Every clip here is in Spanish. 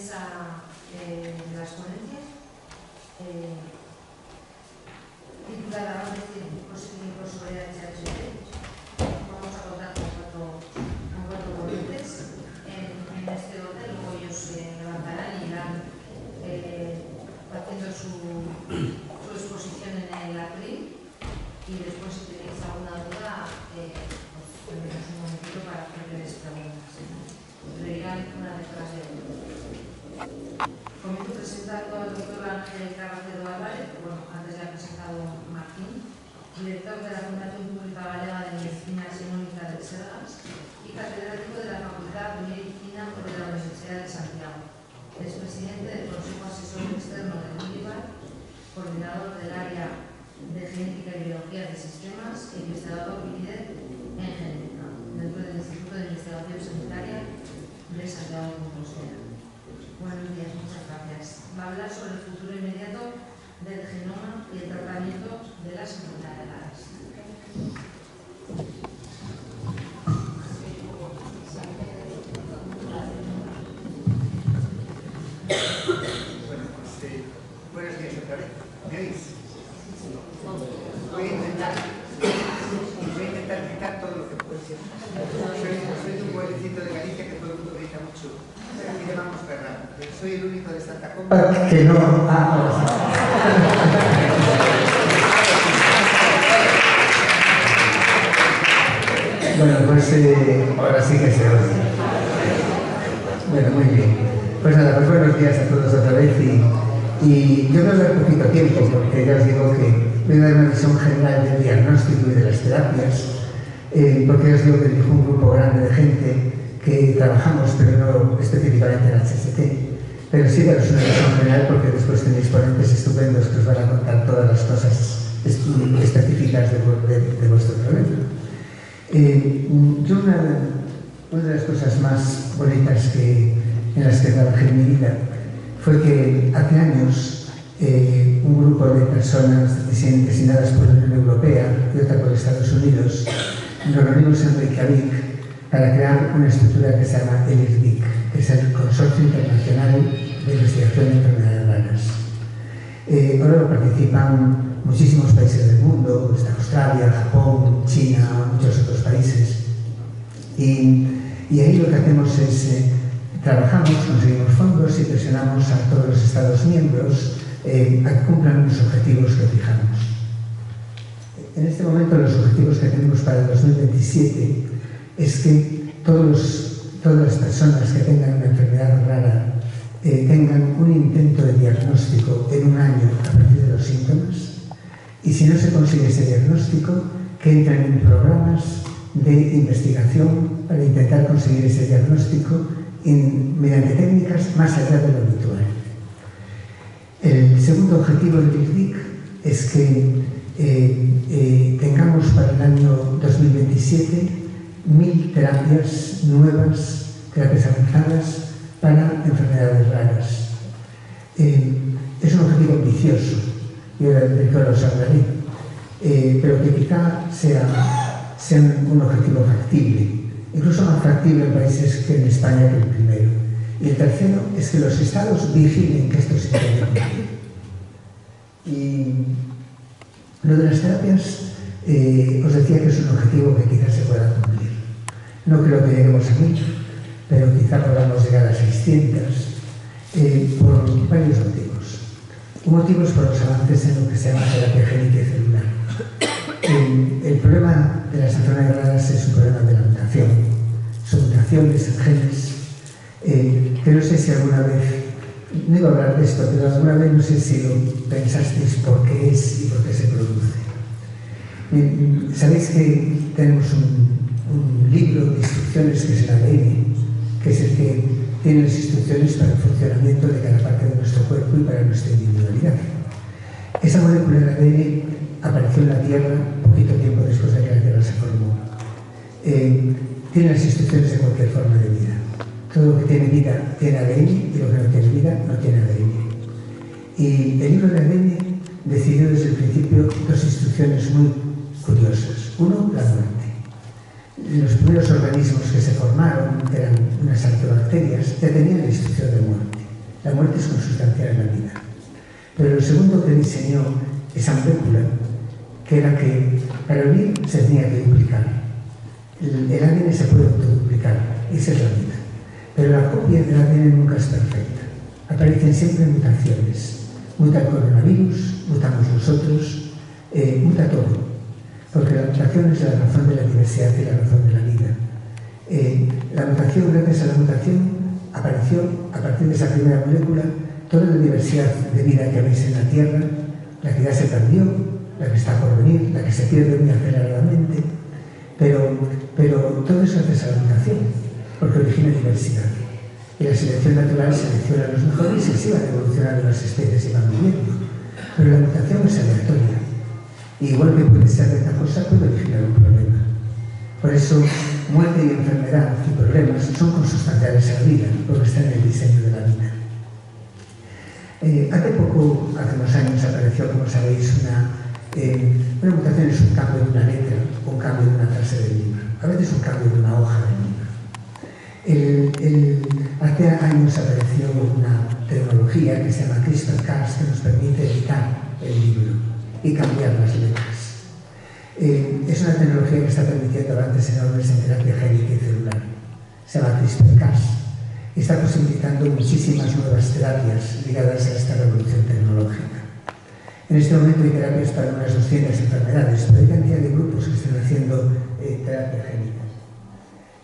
mesa de las ponencias, titulada "Avances científicos y clínicos sobre HHV". Vamos a contar con cuatro ponentes en este orden. Luego ellos se levantarán y irán haciendo su exposición en el atril, y después, si tenéis alguna duda, pues tendremos un momentito para hacerles preguntas. Pero irán una detrás de otra. Comienzo presentando al doctor Ángel Carracedo Álvarez, que antes ya ha presentado Martín, director de la Fundación Pública Galega de Medicina Sinómica de Sergas y catedrático de la Facultad de Medicina de la Universidad de Santiago. Es presidente del Consejo Asesor Externo de Univar, coordinador del área de Genética y Biología de Sistemas e investigador líder en genética dentro del Instituto de Investigación Sanitaria de Santiago de Compostela. Buenos días, muchas gracias. Va a hablar sobre el futuro inmediato del genoma y el tratamiento de las enfermedades raras. Buenos días otra vez. ¿Me oís? Voy a intentar citar todo lo que puede ser. Soy un pueblecito de Galicia que todo el mundo grita mucho. Aquí llamamos Ferran. Soy el único de Santa Comba que no Bueno, pues ahora sí que se oye. Bueno, muy bien. Pues nada, pues buenos días a todos otra vez y yo voy a dar poquito tiempo porque ya os digo que voy a dar una visión general del diagnóstico y de las terapias, porque ya os digo que dirijo un grupo grande de gente que trabajamos, pero no específicamente en HST, pero sí daros una visión general porque después tenéis ponentes estupendos que os van a contar todas las cosas específicas de vuestro problema. Yo una de las cosas más bonitas en las que trabajé en mi vida fue que hace años un grupo de personas designadas por la Unión Europea y otra por Estados Unidos nos reunimos en Reykjavik para crear una estructura que se llama el IRDIC, que es el Consorcio Internacional de Investigación de Enfermedades Raras. Ahora participan muchísimos países del mundo, está Australia, Japón, China, muchos otros países. Y ahí lo que hacemos es trabajamos, conseguimos fondos y presionamos a todos los Estados miembros a que cumplan los objetivos que fijamos. En este momento los objetivos que tenemos para el 2027 es que todas las personas que tengan una enfermedad rara tengan un intento de diagnóstico en un año a partir de los síntomas, y si no se consigue ese diagnóstico, que entren en programas de investigación para intentar conseguir ese diagnóstico mediante técnicas más allá de lo habitual. El segundo objetivo del IRDIC es que tengamos para el año 2027 1000 terapias nuevas, terapias avanzadas para enfermedades raras. Es un objetivo ambicioso, yo ahora os hablaré, pero que quizá sea un objetivo factible, incluso más factible en países que en España que el primero. Y el tercero es que los estados vigilen que esto se puede cumplir. Y lo de las terapias, os decía que es un objetivo que quizás se pueda cumplir. No creo que lleguemos a 1000, pero quizá podamos llegar a 600 por varios motivos. Un motivo es por los avances en lo que se llama terapia génica y celular. El problema de las enfermedades raras es un problema de la mutación. Son mutaciones en genes que no sé si alguna vez, no iba a hablar de esto, pero alguna vez no sé si lo pensasteis por qué es y por qué se produce. Sabéis que tenemos un libro de instrucciones que es el ADN, que es el que tiene las instrucciones para el funcionamiento de cada parte de nuestro cuerpo y para nuestra individualidad. Esa molécula del ADN apareció en la Tierra poquito tiempo después de que la Tierra se formó. Tiene las instrucciones de cualquier forma de vida. Todo lo que tiene vida tiene ADN y lo que no tiene vida no tiene ADN. Y el libro de ADN decidió desde el principio dos instrucciones muy curiosas. Uno, la muerte. Los primeros organismos que se formaron, que eran unas arqueobacterias, ya tenían la instrucción de muerte. La muerte es consustancial en la vida. Pero lo segundo que diseñó esa molécula, que era que para vivir se tenía que duplicar. El ADN se puede autoduplicar, y esa es la vida. Pero la copia del ADN nunca es perfecta. Aparecen siempre mutaciones. Muta el coronavirus, mutamos nosotros, muta todo. Porque la mutación es la razón de la diversidad y la razón de la vida. La mutación, gracias a la mutación, apareció a partir de esa primera molécula toda la diversidad de vida que veis en la Tierra, la que ya se perdió, la que está por venir, la que se pierde muy aceleradamente, pero todo eso gracias a la mutación, porque origina diversidad. Y la selección natural selecciona a los mejores y así van evolucionando las especies y van viviendo. Pero la mutación es aleatoria. Y igual que puede ser ventajosa, puede originar un problema. Por eso, muerte y enfermedad y problemas son consustanciales a la vida, porque están en el diseño de la vida. Hace unos años, apareció, como sabéis, una mutación es un cambio de una letra o un cambio de una frase del libro. A veces un cambio de una hoja del libro. Hace años apareció una tecnología que se llama CRISPR-Cas que nos permite editar el libro y cambiar las letras. Es una tecnología que está permitiendo avances enormes en terapia génica y celular. Se llama CRISPR-Cas y está posibilitando muchísimas nuevas terapias ligadas a esta revolución tecnológica. En este momento hay terapias para unas 200 enfermedades, pero hay cantidad de grupos que están haciendo terapia génica.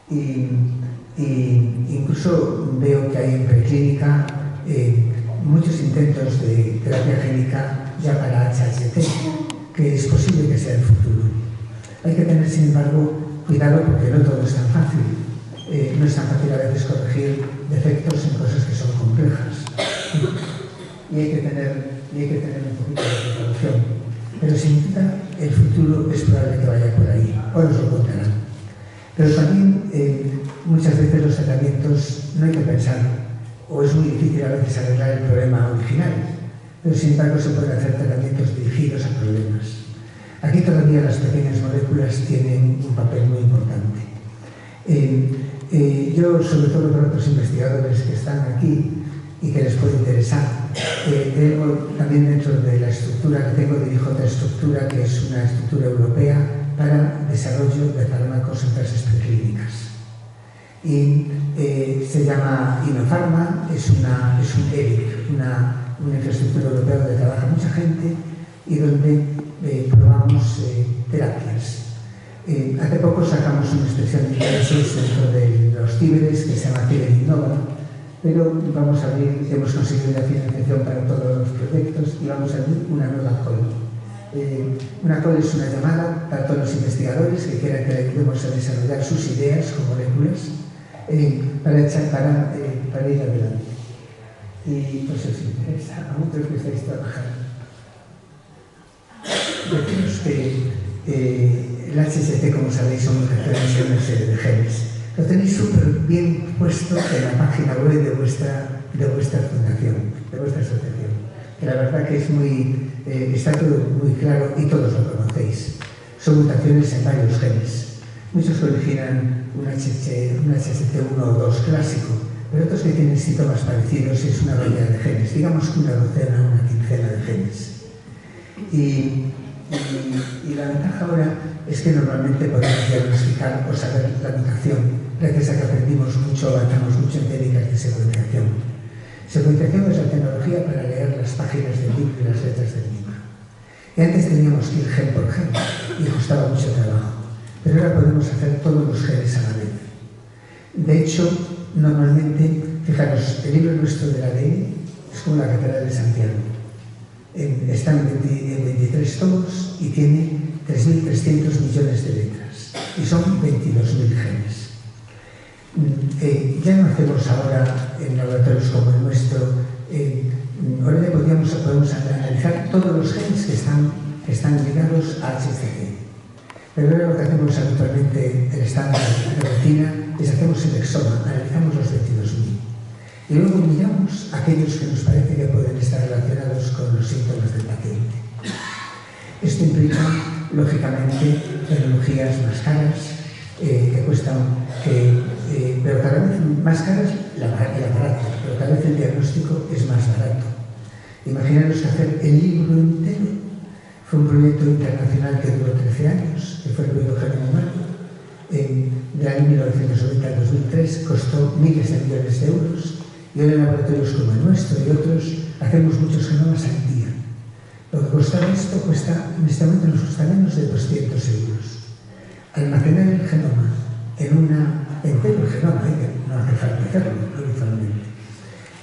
Y incluso veo que hay en preclínica muchos intentos de terapia génica ya para HHT, que es posible que sea el futuro. Hay que tener, sin embargo, cuidado porque no todo es tan fácil. No es tan fácil a veces corregir defectos en cosas que son complejas. Y hay que tener un poquito de precaución. Pero sin duda, el futuro es probable que vaya por ahí. O nos lo contarán. Pero también, muchas veces los tratamientos no hay que pensar, o es muy difícil a veces arreglar el problema original, pero sin embargo se pueden hacer tratamientos dirigidos a problemas. Aquí todavía las pequeñas moléculas tienen un papel muy importante. Yo, sobre todo para otros investigadores que están aquí y que les puede interesar, tengo también dentro de la estructura que tengo, dirijo otra estructura que es una estructura europea para desarrollo de fármacos en fases preclínicas. Y se llama Innofarma, es un ERIC, una infraestructura europea donde trabaja mucha gente y donde probamos terapias. Hace poco sacamos una expresión de intereses dentro de los Tíberes que se llama Tíber Innova, pero vamos a abrir, hemos conseguido la financiación para todos los proyectos y vamos a abrir una nueva call. Una call es una llamada para todos los investigadores que quieran que le ayudemos a desarrollar sus ideas con moléculas para ir adelante. Y pues os interesa a muchos que estáis trabajando. Decimos que el HST, como sabéis, son mutaciones en una serie de genes. Lo tenéis súper bien puesto en la página web de vuestra fundación, de vuestra asociación. Que la verdad que es está todo muy claro y todos lo conocéis. Son mutaciones en varios genes. Muchos que originan un HST1 o 2 clásico, pero otros que tienen síntomas parecidos es una variedad de genes, digamos que una docena, una quincena de genes. Y la ventaja ahora es que normalmente podemos diagnosticar o saber la mutación, gracias a que aprendimos mucho, avanzamos mucho en técnicas de secuenciación. Secuenciación es la tecnología para leer las páginas del libro y las letras del libro. Y antes teníamos que ir gen por gen y costaba mucho trabajo, pero ahora podemos hacer todos los genes a la vez. De hecho, normalmente, fijaros, el libro nuestro del ADN es como la Catedral de Santiago. Está en 23 tomos y tiene 3.300 millones de letras y son 22.000 genes. Ya no hacemos ahora en laboratorios como el nuestro, ahora ya podemos analizar todos los genes que están ligados a HCG. Pero ahora lo que hacemos habitualmente en el estándar de rutina es hacemos el exoma, analizamos los 22.000. Y luego miramos aquellos que nos parece que pueden estar relacionados con los síntomas del paciente. Esto implica, lógicamente, tecnologías más caras, que cuestan, pero cada vez más caras el aparato, pero cada cada vez el diagnóstico es más barato. Imaginaros que hacer el libro entero fue un proyecto internacional que duró 13 años, que fue el proyecto Genoma Humano. Del año 1990 al 2003 costó miles de millones de euros, y hoy en laboratorios como el nuestro y otros hacemos muchos genomas al día. Lo que costaba esto en este momento nos cuesta menos de 200 euros. Almacenar el genoma entero el genoma, no hace falta hacerlo habitualmente,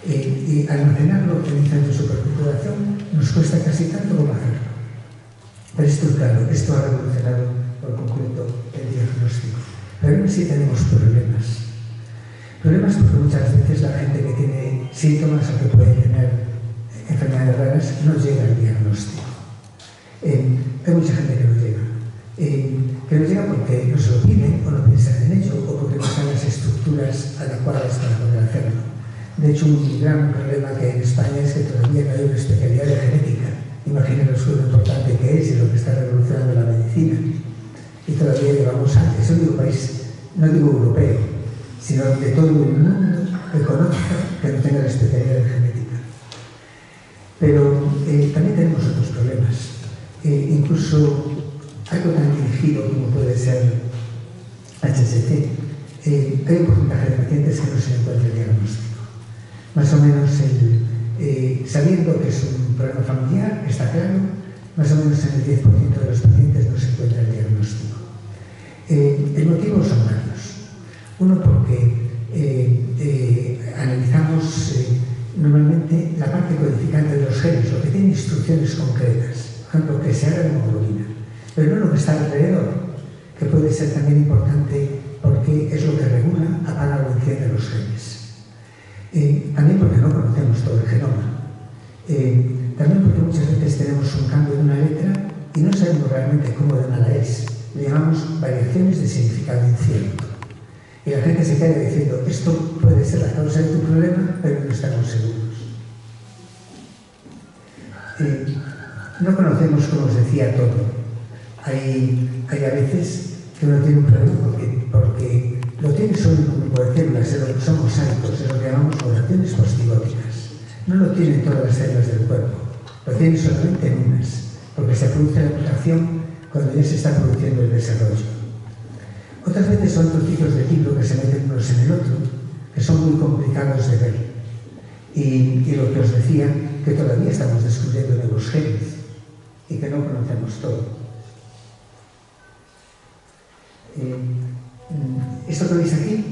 y almacenarlo en un centro de supercomputación nos cuesta casi tanto como hacerlo. Pero esto, claro, esto ha revolucionado por completo el diagnóstico. Pero aún sí tenemos problemas. Problemas porque muchas veces la gente que tiene síntomas o que puede tener enfermedades raras no llega al diagnóstico. Hay mucha gente que no llega. Que no llega porque no se lo piden o no piensan en ello o porque no están las estructuras adecuadas para poder hacerlo. De hecho, un gran problema que hay en España es que todavía no hay una especialidad de genética. Imaginaros lo importante que es y lo que está revolucionando la medicina. Y todavía llevamos antes, yo digo país, no digo europeo, sino de todo el mundo que conozca que no tenga la especialidad de genética. Pero también tenemos otros problemas. Incluso algo tan dirigido como puede ser HSC, hay un porcentaje de pacientes que no se encuentra el diagnóstico. Más o menos, sabiendo que es un problema familiar, está claro, más o menos en el 10% de los pacientes no se encuentra el diagnóstico. El motivo son varios. Uno porque analizamos normalmente la parte codificante de los genes, lo que tiene instrucciones concretas, por ejemplo, que se haga la hemoglobina, pero no lo que está alrededor, que puede ser también importante porque es lo que regula, apaga o enciende los genes. También porque no conocemos todo el genoma. También porque muchas veces tenemos un cambio de una letra y no sabemos realmente cómo de mala es. Le llamamos variaciones de significado incierto. Y la gente se queda diciendo, esto puede ser la causa de tu problema, pero no estamos seguros. No conocemos, como os decía, todo. Hay a veces que uno tiene un problema porque lo tiene solo en un grupo de células, son mosaicos, es lo que llamamos mutaciones postigóticas. No lo tienen todas las células del cuerpo, lo tienen solamente en unas, porque se produce la mutación cuando ya se está produciendo el desarrollo. Otras veces son trocitos de libro que se meten unos en el otro, que son muy complicados de ver. Y lo que os decía, que todavía estamos descubriendo nuevos genes y que no conocemos todo. Esto que veis aquí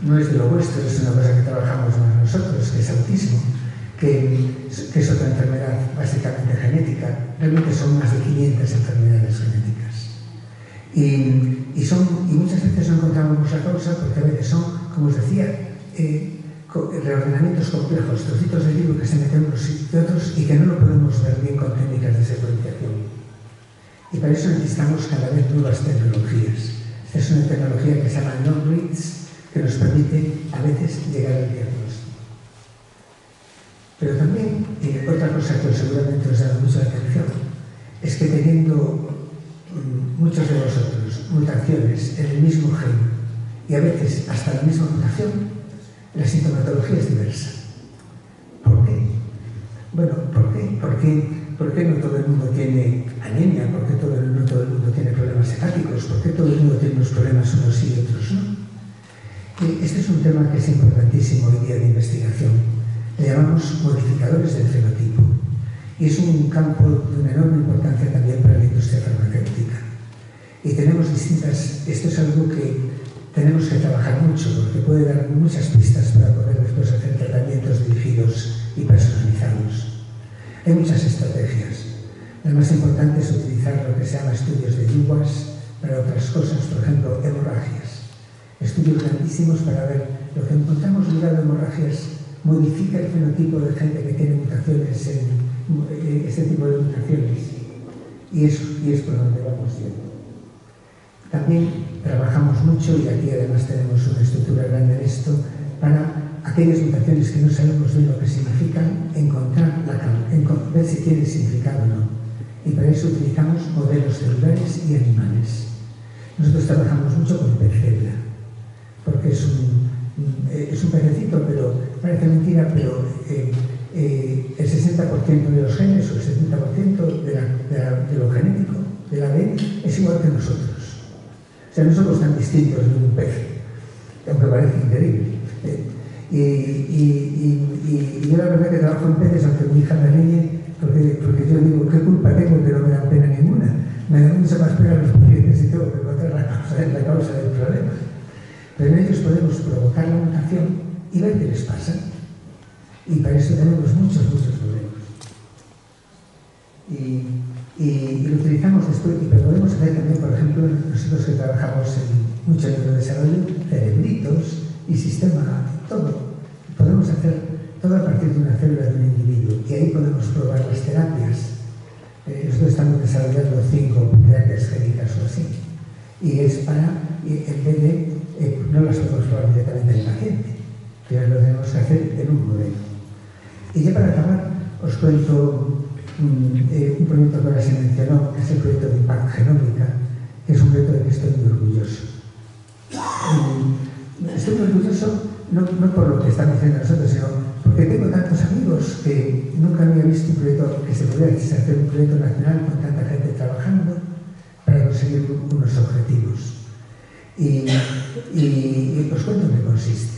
no es de lo vuestro, es una cosa que trabajamos más nosotros, que es autismo, que es otra enfermedad básicamente genética. Realmente son más de 500 enfermedades genéticas. Y muchas veces no encontramos la causa porque a veces son, como os decía, reordenamientos complejos, trocitos de libro que se meten unos y otros y que no lo podemos ver bien con técnicas de secuenciación. Y para eso necesitamos cada vez nuevas tecnologías. Esta es una tecnología que se llama non-reads, que nos permite a veces llegar al diagnóstico. Pero también, otra cosa que seguramente os da mucha atención, es que teniendo muchos de vosotros mutaciones en el mismo gen y a veces hasta la misma mutación, la sintomatología es diversa. ¿Por qué? Bueno, ¿por qué? ¿Por qué no todo el mundo tiene anemia? ¿Por qué no todo el mundo tiene problemas hepáticos? ¿Por qué todo el mundo tiene unos problemas unos sí y otros no? Este es un tema que es importantísimo hoy día de investigación. Le llamamos modificadores del fenotipo. Y es un campo de una enorme importancia también para la industria farmacéutica. Y tenemos esto es algo que tenemos que trabajar mucho, porque puede dar muchas pistas para poder después hacer tratamientos dirigidos y personalizados. Hay muchas estrategias. La más importante es utilizar lo que se llama estudios de yuguas para otras cosas, por ejemplo, hemorragias. Estudios grandísimos para ver lo que encontramos ligado a hemorragias modifica el fenotipo de gente que tiene mutaciones en este tipo de mutaciones. Y es por donde vamos yendo. También trabajamos mucho, y aquí además tenemos una estructura grande en esto, para aquellas mutaciones que no sabemos bien lo que significan, ver si tienen significado o no. Y para eso utilizamos modelos celulares y animales. Nosotros trabajamos mucho con PET-célula, porque es un pececito, pero parece mentira, pero el 60% de los genes o el 70% de lo genético, del ADN, es igual que nosotros. O sea, no somos tan distintos de un pez, aunque parece increíble. Y yo la verdad que trabajo en peces, aunque mi hija me ríe, porque yo digo, ¿qué culpa tengo que no me dan pena ninguna? Me dan mucha más pena a los pacientes y tengo que encontrar la causa del problema. Pero en ellos podemos provocar la mutación y ver qué les pasa. Y para eso tenemos muchos problemas. Y lo utilizamos después, pero podemos hacer también, por ejemplo, nosotros que trabajamos en mucho neurodesarrollo, cerebritos y sistema, todo. Podemos hacer todo a partir de una célula de un individuo y ahí podemos probar las terapias. Nosotros estamos desarrollando 5 terapias génicas o así. Y es para, en vez de, no las podemos probar directamente en el paciente, pero lo tenemos que hacer en un modelo. Y ya para acabar, os cuento un proyecto que ahora se mencionó, que es el proyecto de Impact Genómica, que es un proyecto del que estoy muy orgulloso. Estoy muy orgulloso no por lo que estamos haciendo nosotros, sino porque tengo tantos amigos que nunca había visto un proyecto que se pudiera hacer un proyecto nacional con tanta gente trabajando para conseguir unos objetivos. Y os cuento en qué consiste.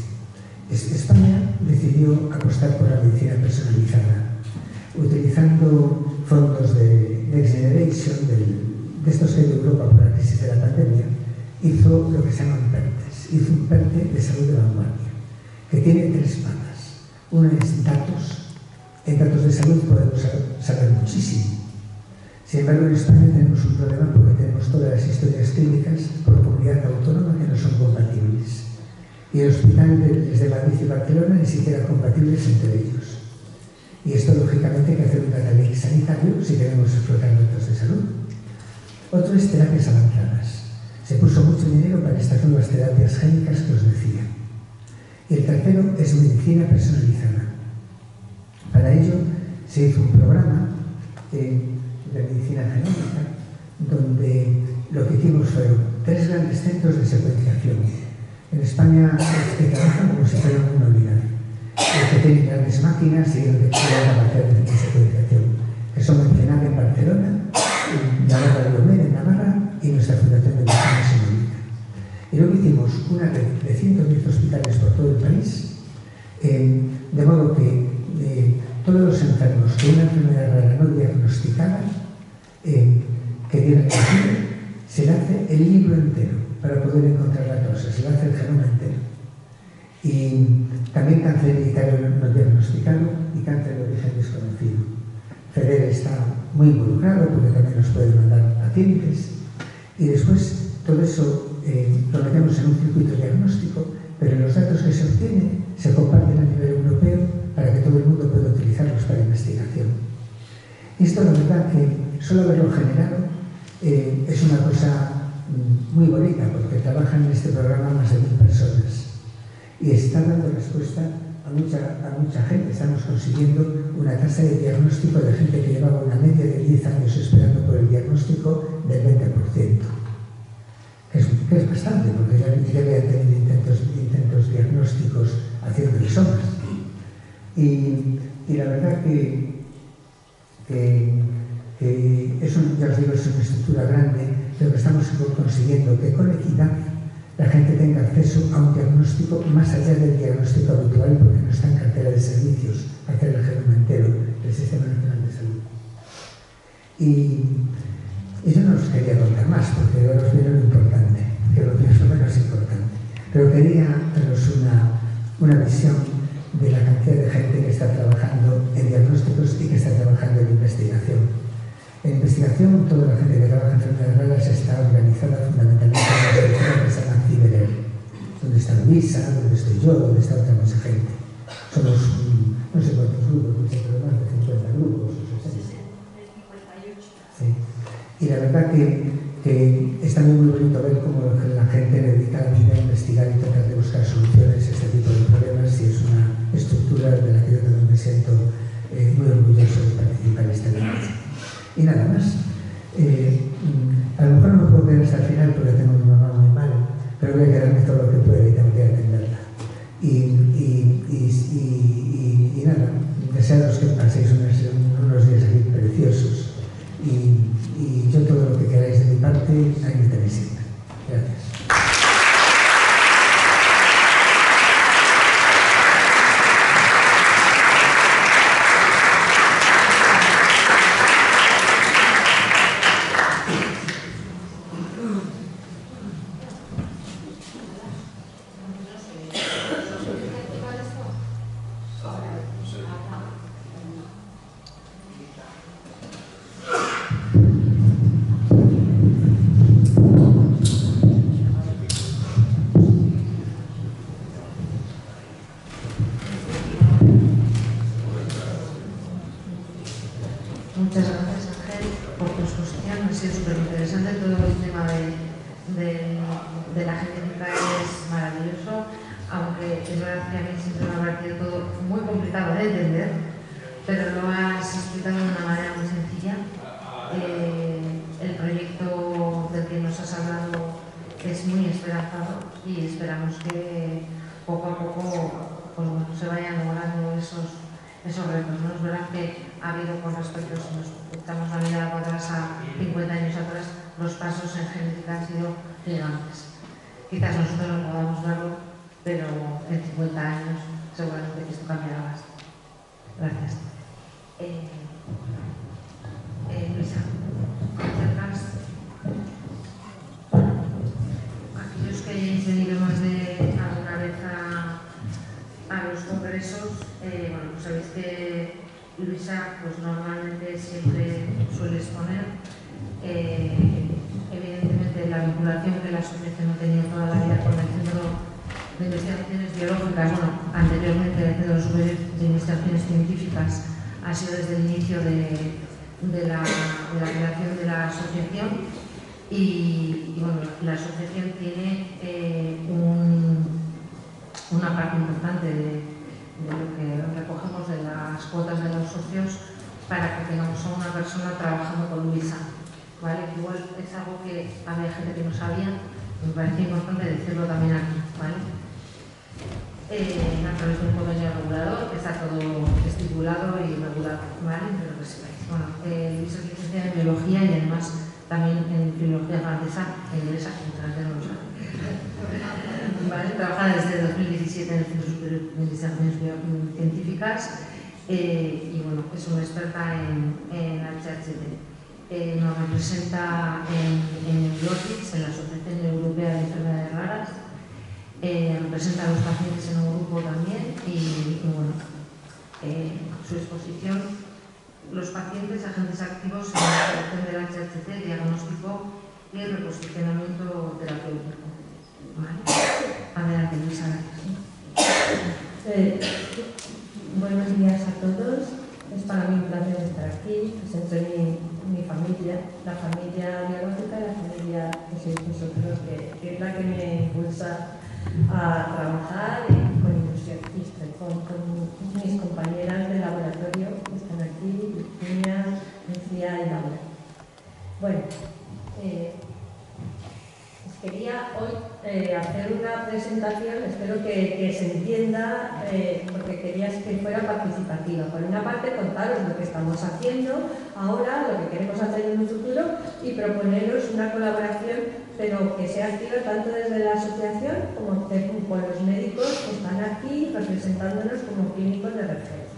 España decidió apostar por la medicina personalizada, utilizando fondos de Next Generation, de estos que hay de Europa por la crisis de la pandemia, hizo lo que se llama un PERTES, hizo un PERTE de salud de vanguardia, que tiene 3 patas. Una es datos. En datos de salud podemos saber muchísimo. Sin embargo, en España tenemos un problema porque tenemos todas las historias clínicas por comunidad autónoma que no son compatibles. Y el hospital de Madrid y Barcelona ni siquiera compatibles entre ellos. Y esto, lógicamente, hay que hacer un data lake sanitario si queremos explotar datos de salud. Otro es terapias avanzadas. Se puso mucho dinero para estas nuevas terapias génicas que os decía. Y el tercero es medicina personalizada. Para ello se hizo un programa de medicina genómica donde lo que hicimos fueron 3 grandes centros de secuenciación. En España que trabajan como si fueran una unidad, que tienen grandes máquinas y donde tienen capacidad de secuenciación, que son Mencionac en Barcelona, Navarra de Biomed en Navarra y nuestra Fundación de Medicina Genómica. Y luego hicimos una red de 110 hospitales por todo el país, de modo que todos los enfermos con una enfermedad rara no diagnosticada que tienen que hacer, se le hace el libro entero para poder encontrar la causa, se le hace el genoma entero. Y también cáncer hereditario no diagnosticado y cáncer de origen desconocido. FEDER está muy involucrado porque también nos puede mandar pacientes y después todo eso lo metemos en un circuito diagnóstico, pero los datos que se obtienen se comparten a nivel europeo para que todo el mundo pueda utilizarlos para investigación. Y esto, la verdad, que solo haberlo generado es una cosa muy bonita, porque trabajan en este programa más de 1000 personas y está dando respuesta a mucha gente. Estamos consiguiendo una tasa de diagnóstico de gente que llevaba una media de 10 años esperando por el diagnóstico del 20%. Que es bastante, porque ya habían tenido intentos diagnósticos haciendo rizomas. Y la verdad que eso, ya os digo, es una estructura grande, pero que estamos consiguiendo que con equidad la gente tenga acceso a un diagnóstico más allá del diagnóstico habitual, porque no está en cartera de servicios hacer el genoma entero del Sistema Nacional de Salud. Y yo no os quería contar más, porque ahora os viene lo importante, que lo que es lo menos importante. Pero quería daros una visión de la cantidad de gente que está trabajando en diagnósticos y que está trabajando en investigación. En investigación, toda la gente que trabaja en enfermedades raras está organizada fundamentalmente en una estructura que se llama CIBERER, donde está Luisa, donde estoy yo, donde está otra mucha gente. Somos, no sé cuántos grupos, pero más de 50 grupos o 60. Sí. Y la verdad que es también muy bonito ver cómo la gente dedica la vida a investigar y tratar de buscar soluciones a este tipo de problemas, y es una estructura de la que yo también me siento muy orgulloso de participar en esta lucha. Y nada más. A lo mejor no me puedo quedar hasta el final porque tengo a mi mamá muy mal, pero voy a quedarme todo lo que pueda y tengo que atenderla. Y y yo todo lo que queráis de mi parte, ahí me tenéis siempre. Gracias. Muchas gracias, Ángel, por tu exposición. Ha sido súper interesante. Todo el tema de la genética es maravilloso, aunque es verdad que a mí siempre me ha parecido todo muy complicado de entender, pero lo has explicado de una manera muy sencilla. El proyecto del que nos has hablado es muy esperanzador y esperamos que poco a poco pues bueno, se vayan logrando esos retos, ¿no? Es verdad que ha habido con respecto, si nos echamos la mirada para atrás a 50 años atrás, los pasos en genética han sido gigantes. Quizás nosotros no podamos verlo, pero en 50 años seguramente que esto cambiará más. Gracias. Luisa, acercas. Aquellos que hayáis venido más de alguna vez a los congresos, bueno, pues sabéis que Luisa pues normalmente siempre suele exponer. Evidentemente la vinculación que la asociación ha tenido toda la vida con el Centro de Investigaciones Biológicas, bueno, anteriormente el Centro Superior de Investigaciones Científicas, ha sido desde el inicio de la creación de la asociación y bueno, la asociación tiene una parte importante de lo que recogemos de las cuotas de los socios para que tengamos a una persona trabajando con Luisa, ¿vale? Igual es algo que había gente que no sabía, me parece importante decirlo también aquí, ¿vale? A través de un convenio regulador que está todo estipulado y regulado, ¿vale? Pero que sepáis. Bueno, Luisa es licenciada en Biología y además también en Filología Francesa e Inglesa, que mucha gente no lo sabe. Vale, trabaja desde 2017 en el Centro Superior de Investigaciones Científicas y bueno, es una experta en HHT. Nos representa en Eurotix, en la Asociación Europea de Enfermedades Raras. Representa a los pacientes en un grupo también y bueno, su exposición, los pacientes agentes activos en la selección del HHT, diagnóstico y reposicionamiento terapéutico. ¿Vale? Adelante, Luisa, gracias. Buenos días a todos. Es para mí un placer estar aquí, entre mi familia, la familia biológica y la familia que sois vosotros, que es la que me impulsa a trabajar con ilusionistas, con mis compañeras de laboratorio que están aquí, Virginia, Lucía y Laura. Bueno, quería hoy hacer una presentación, espero que se entienda, porque quería que fuera participativa. Por una parte, contaros lo que estamos haciendo ahora, lo que queremos hacer en un futuro y proponeros una colaboración, pero que sea activa tanto desde la asociación como con los médicos que están aquí representándonos como clínicos de referencia.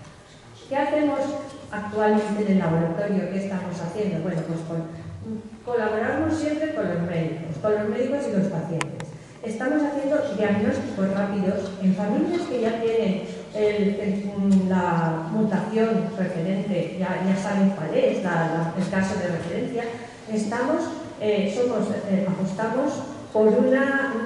¿Qué hacemos actualmente en el laboratorio? ¿Qué estamos haciendo? Bueno, pues colaboramos siempre con los médicos y los pacientes. Estamos haciendo diagnósticos rápidos en familias que ya tienen la mutación referente, ya saben cuál es el caso de referencia. Apostamos por un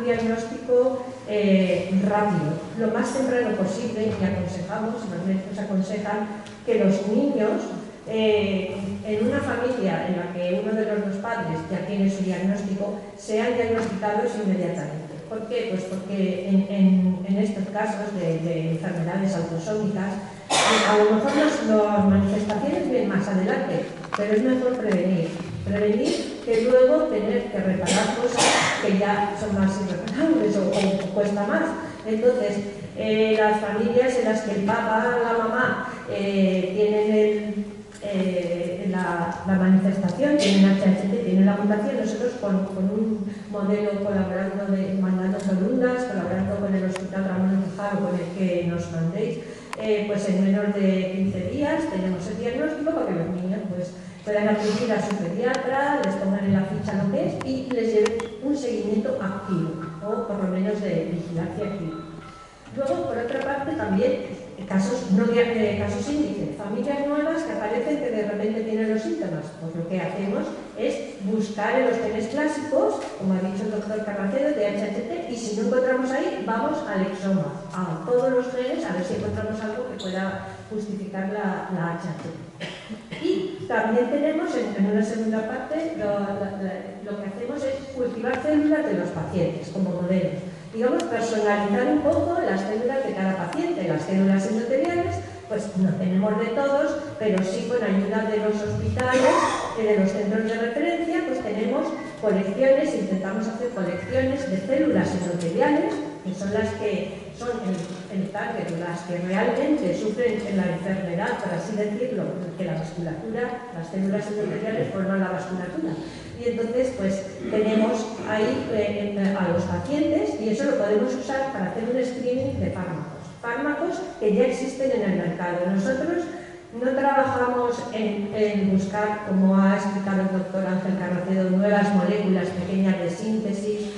diagnóstico rápido, lo más temprano posible, y aconsejamos, los médicos aconsejan que los niños en una familia en la que uno de los dos padres ya tiene su diagnóstico, sean diagnosticados inmediatamente. ¿Por qué? Pues porque en estos casos de enfermedades autosómicas, a lo mejor las manifestaciones vienen más adelante, pero es mejor prevenir que luego tener que reparar cosas que ya son más irreparables o cuesta más. Entonces, las familias en las que el papá o la mamá tienen la manifestación, tienen HHT, tienen la mutación. Nosotros con un modelo colaborando, mandando columnas, colaborando con el Hospital Ramón y Cajal, con el que nos mandéis, pues en menos de 15 días tenemos el diagnóstico para que los niños pues, puedan acudir a su pediatra, les pongan en la ficha lo que es y les lleven un seguimiento activo, o por lo menos de vigilancia activa. Luego, por otra parte, también casos índice, familias nuevas que aparecen que de repente tienen los síntomas. Pues lo que hacemos es buscar en los genes clásicos, como ha dicho el doctor Carracedo, de HHT, y si no encontramos ahí, vamos al exoma, a todos los genes, a ver si encontramos algo que pueda justificar la HHT. Y también tenemos, en una segunda parte, lo que hacemos es cultivar células de los pacientes como modelos. Digamos, personalizar un poco las células de cada paciente. Las células endoteliales, pues no tenemos de todos, pero sí con ayuda de los hospitales y de los centros de referencia, pues tenemos colecciones, intentamos hacer colecciones de células endoteliales, que son las que son el target, las que realmente sufren en la enfermedad, por así decirlo, que la vasculatura, las células endoteliales forman la vasculatura. Y entonces, pues, tenemos ahí a los pacientes y eso lo podemos usar para hacer un screening de fármacos que ya existen en el mercado. Nosotros no trabajamos en buscar, como ha explicado el doctor Ángel Carracedo, nuevas moléculas pequeñas de síntesis,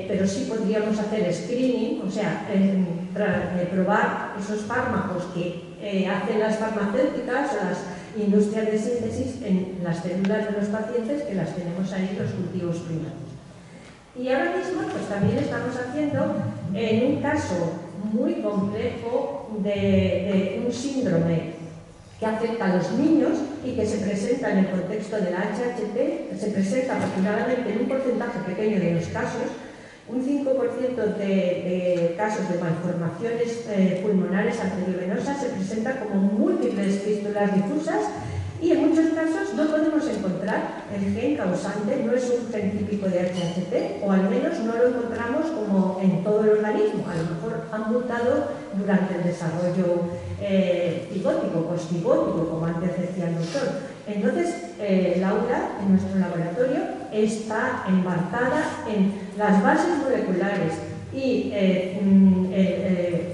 pero sí podríamos hacer screening, o sea, probar esos fármacos que hacen las farmacéuticas o las industrias de síntesis en las células de los pacientes que las tenemos ahí en los cultivos primarios. Y ahora mismo pues también estamos haciendo en un caso muy complejo de un síndrome que afecta a los niños y que se presenta en el contexto de la HHT, se presenta aproximadamente en un porcentaje pequeño de los casos, un 5% de casos de malformaciones pulmonares arteriovenosas se presentan como múltiples fístulas difusas y en muchos casos no podemos encontrar el gen causante, no es un gen típico de HHT, o al menos no lo encontramos como en todo el organismo, a lo mejor han mutado durante el desarrollo cigótico, poscigótico, como antes decía el doctor. Entonces, Laura, en nuestro laboratorio, está embarcada en las bases moleculares y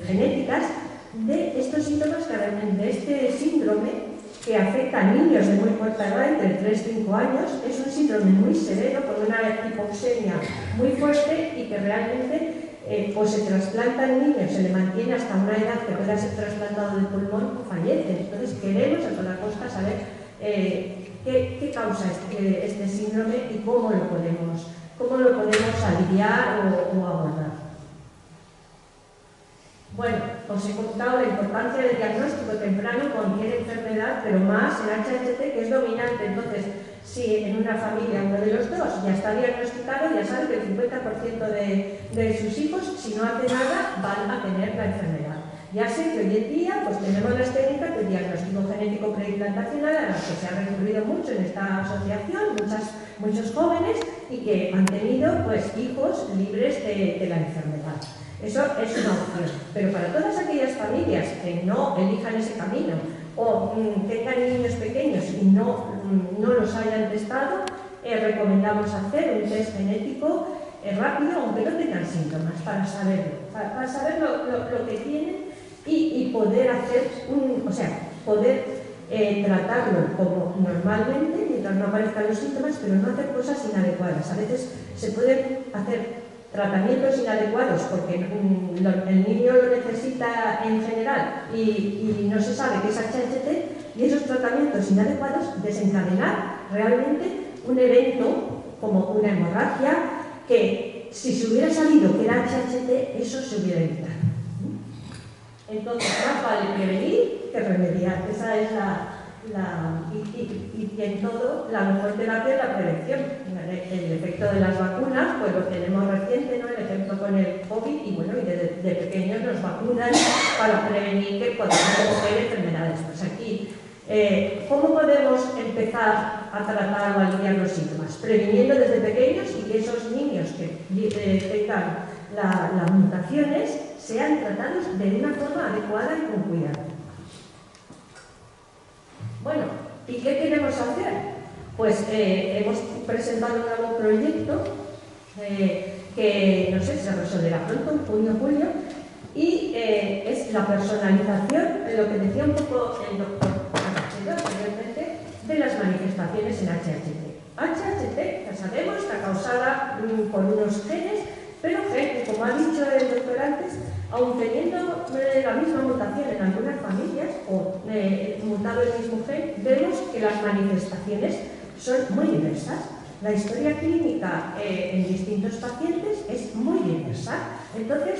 genéticas de estos síntomas, de este síndrome que afecta a niños de muy corta edad, entre 3 y 5 años. Es un síndrome muy severo, con una hipoxemia muy fuerte y que realmente pues se trasplanta en niños, se le mantiene hasta una edad que pueda ser trasplantado de pulmón o fallece. Entonces queremos a toda costa saber qué causa este síndrome y cómo lo podemos aliviar o abordar. Bueno, os he contado la importancia del diagnóstico temprano en cualquier enfermedad, pero más en HHT, que es dominante. Entonces, si en una familia uno de los dos ya está diagnosticado, ya sabe que el 50% de sus hijos, si no hace nada, van a tener la enfermedad. Ya sé que hoy en día pues, tenemos las técnicas de diagnóstico genético preimplantacional a las que se ha recurrido mucho en esta asociación, muchos jóvenes, y que han tenido pues, hijos libres de la enfermedad. Eso es una opción, pero para todas aquellas familias que no elijan ese camino o tengan niños pequeños y no los hayan testado, recomendamos hacer un test genético rápido, aunque no tengan síntomas, para saber lo que tienen y poder hacer poder tratarlo como normalmente, mientras no aparezcan los síntomas, pero no hacer cosas inadecuadas. A veces se pueden hacer tratamientos inadecuados porque el niño lo necesita en general y no se sabe qué es HHT, y esos tratamientos inadecuados desencadenar realmente un evento como una hemorragia que si se hubiera sabido que era HHT, eso se hubiera evitado. Entonces, más vale prevenir que remediar. Esa es y en todo, la mejor terapia es la prevención. El efecto de las vacunas, pues lo tenemos reciente, ¿no? El ejemplo con el COVID, y bueno, y de pequeños nos vacunan para prevenir que podamos coger enfermedades. Pues aquí, ¿cómo podemos empezar a tratar o aliviar los síntomas? Previniendo desde pequeños y que esos niños que tengan las mutaciones sean tratados de una forma adecuada y con cuidado. Bueno, ¿y qué queremos hacer? pues hemos presentado un nuevo proyecto que, no sé, se resolverá pronto, en junio, julio, y es la personalización, lo que decía un poco el doctor anteriormente, de las manifestaciones en HHT. HHT, ya sabemos, está causada por unos genes, pero genes, como ha dicho el doctor antes, aun teniendo la misma mutación en algunas familias o mutado el mismo gen, vemos que las manifestaciones son muy diversas. La historia clínica en distintos pacientes es muy diversa. Entonces,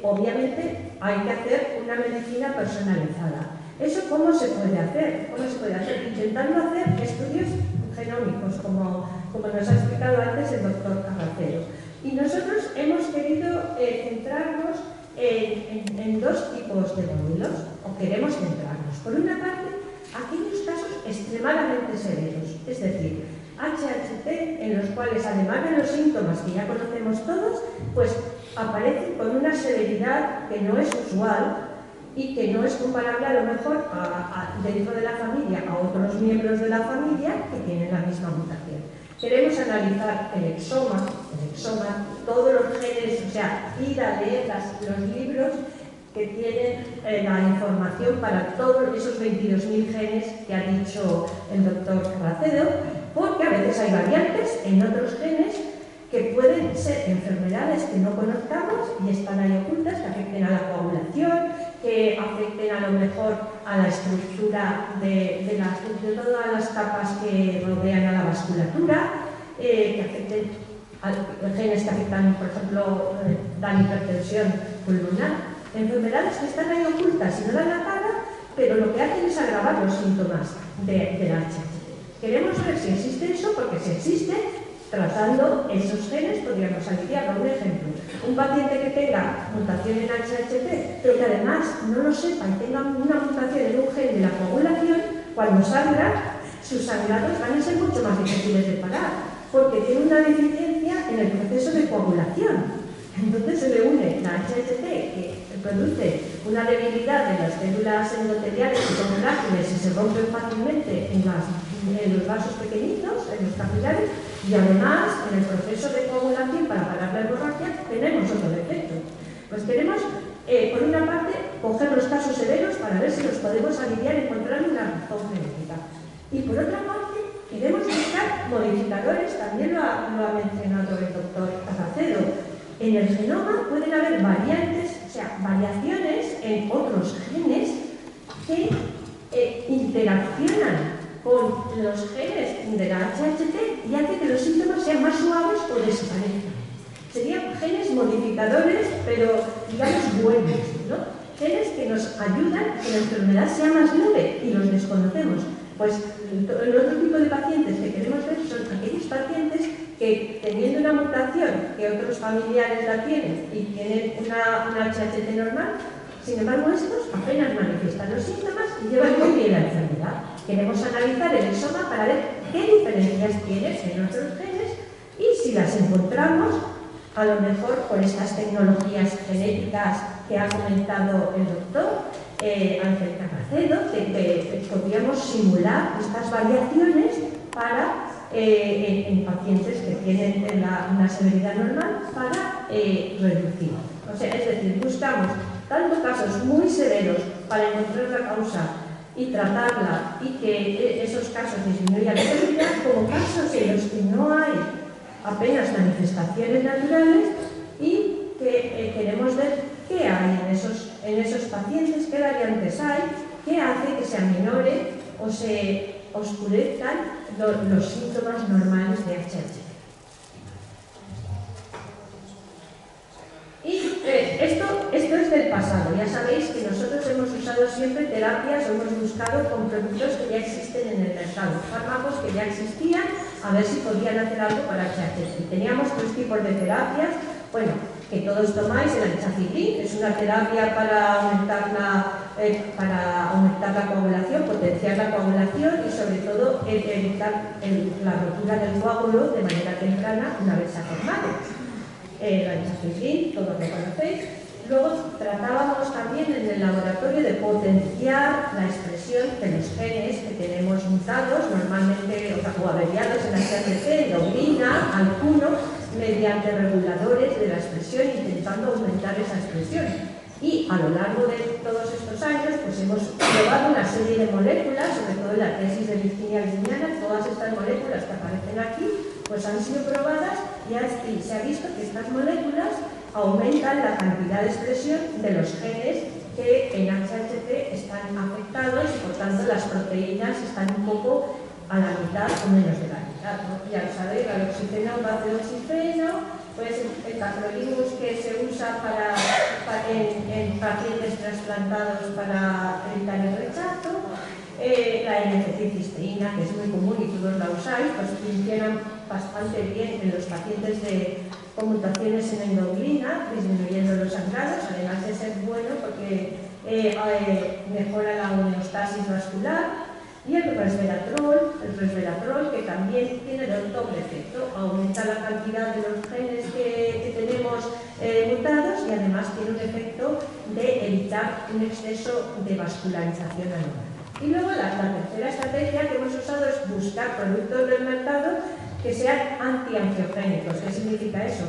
obviamente, hay que hacer una medicina personalizada. ¿Eso cómo se puede hacer? ¿Cómo se puede hacer? Intentando hacer estudios genómicos, como nos ha explicado antes el doctor Carracero. Y nosotros hemos querido centrarnos en dos tipos de módulos, o queremos centrarnos. Por una parte, aquellos casos extremadamente severos, es decir, HHT, en los cuales, además de los síntomas que ya conocemos todos, pues aparecen con una severidad que no es usual y que no es comparable a lo mejor dentro de la familia a otros miembros de la familia que tienen la misma mutación. Queremos analizar el exoma, todos los genes, o sea, ir a leer los libros que tienen la información para todos esos 22.000 genes que ha dicho el doctor Carracedo, porque a veces hay variantes en otros genes que pueden ser enfermedades que no conozcamos y están ahí ocultas, que afecten a la coagulación, que afecten a lo mejor a la estructura de todas las capas que rodean a la vasculatura, que afecten a genes que afectan, por ejemplo, dan hipertensión pulmonar, enfermedades que están ahí ocultas y no dan la cara, pero lo que hacen es agravar los síntomas del HHT. Queremos ver si existe eso, porque si existe, tratando esos genes podríamos aliviarlo. Un ejemplo, un paciente que tenga mutación en HHT, pero que además no lo sepa y tenga una mutación en un gen de la coagulación, cuando sangra, sus sangrados van a ser mucho más difíciles de parar, porque tiene una deficiencia en el proceso de coagulación. Entonces se le une la HHT, que produce una debilidad de las células endoteliales que son frágiles y se rompen fácilmente en los vasos pequeñitos, en los capilares, y además en el proceso de coagulación para parar la hemorragia tenemos otro defecto. Pues queremos, por una parte, coger los casos severos para ver si los podemos aliviar encontrando una razón genética. Y por otra parte, queremos buscar modificadores, también lo ha mencionado el doctor Carracedo. En el genoma pueden haber variantes, o sea, variaciones en otros genes que interaccionan con los genes de la HHT y hace que los síntomas sean más suaves o desaparezcan. Serían genes modificadores, pero digamos buenos, ¿no? Genes que nos ayudan a que la enfermedad sea más leve y los desconocemos. Pues el otro tipo de pacientes que queremos ver son aquellos pacientes que, teniendo una mutación que otros familiares la tienen y tienen una HHT normal, sin embargo estos apenas manifiestan los síntomas y llevan muy bien la enfermedad. Queremos analizar el exoma para ver qué diferencias tiene en nuestros genes y si las encontramos, a lo mejor por estas tecnologías genéticas que ha comentado el doctor Ángel Carracedo, que podríamos simular estas variaciones para en pacientes que tienen una severidad normal para reducir. O sea, es decir, buscamos tanto casos muy severos para encontrar la causa y tratarla y que esos casos disminuyan la severidad, como casos en los que no hay apenas manifestaciones naturales y que queremos ver qué hay en esos pacientes, qué variantes hay, qué hace que se aminoren o se oscurezcan los síntomas normales de HHT. Y esto es del pasado. Ya sabéis que nosotros hemos usado siempre terapias o hemos buscado con productos que ya existen en el mercado, fármacos que ya existían, a ver si podían hacer algo para HHT. Teníamos 3 tipos de terapias, bueno, que todos tomáis, el anchafilín, que es una terapia para aumentar la coagulación, potenciar la coagulación y sobre todo evitar la rotura del coágulo de manera temprana una vez se ha formado. El anchafilín, todos lo conocéis. Luego tratábamos también en el laboratorio de potenciar la expresión de los genes que tenemos mutados, normalmente o averiados en HSC, endocrina, ALK1, mediante reguladores de la expresión, intentando aumentar esa expresión. Y a lo largo de todos estos años pues hemos probado una serie de moléculas, sobre todo en la tesis de Virginia Grignana, todas estas moléculas que aparecen aquí pues han sido probadas y se ha visto que estas moléculas aumentan la cantidad de expresión de los genes que en HHT están afectados y por tanto las proteínas están un poco a la mitad o menos de la mitad, ¿no? Ya lo sabéis, el oxígeno, base de oxígeno, pues el tacrolimus que se usa en pacientes trasplantados para evitar el rechazo, la N-acetilcisteína, que es muy común y todos la usáis, pues funcionan bastante bien en los pacientes con mutaciones en endocrina, disminuyendo los sangrados, además de ser bueno porque mejora la homeostasis vascular. Y el resveratrol, que también tiene el doble efecto, aumenta la cantidad de los genes que tenemos mutados y además tiene un efecto de evitar un exceso de vascularización anormal. Y luego la tercera estrategia que hemos usado es buscar productos del mercado que sean antiangiogénicos. ¿Qué significa eso?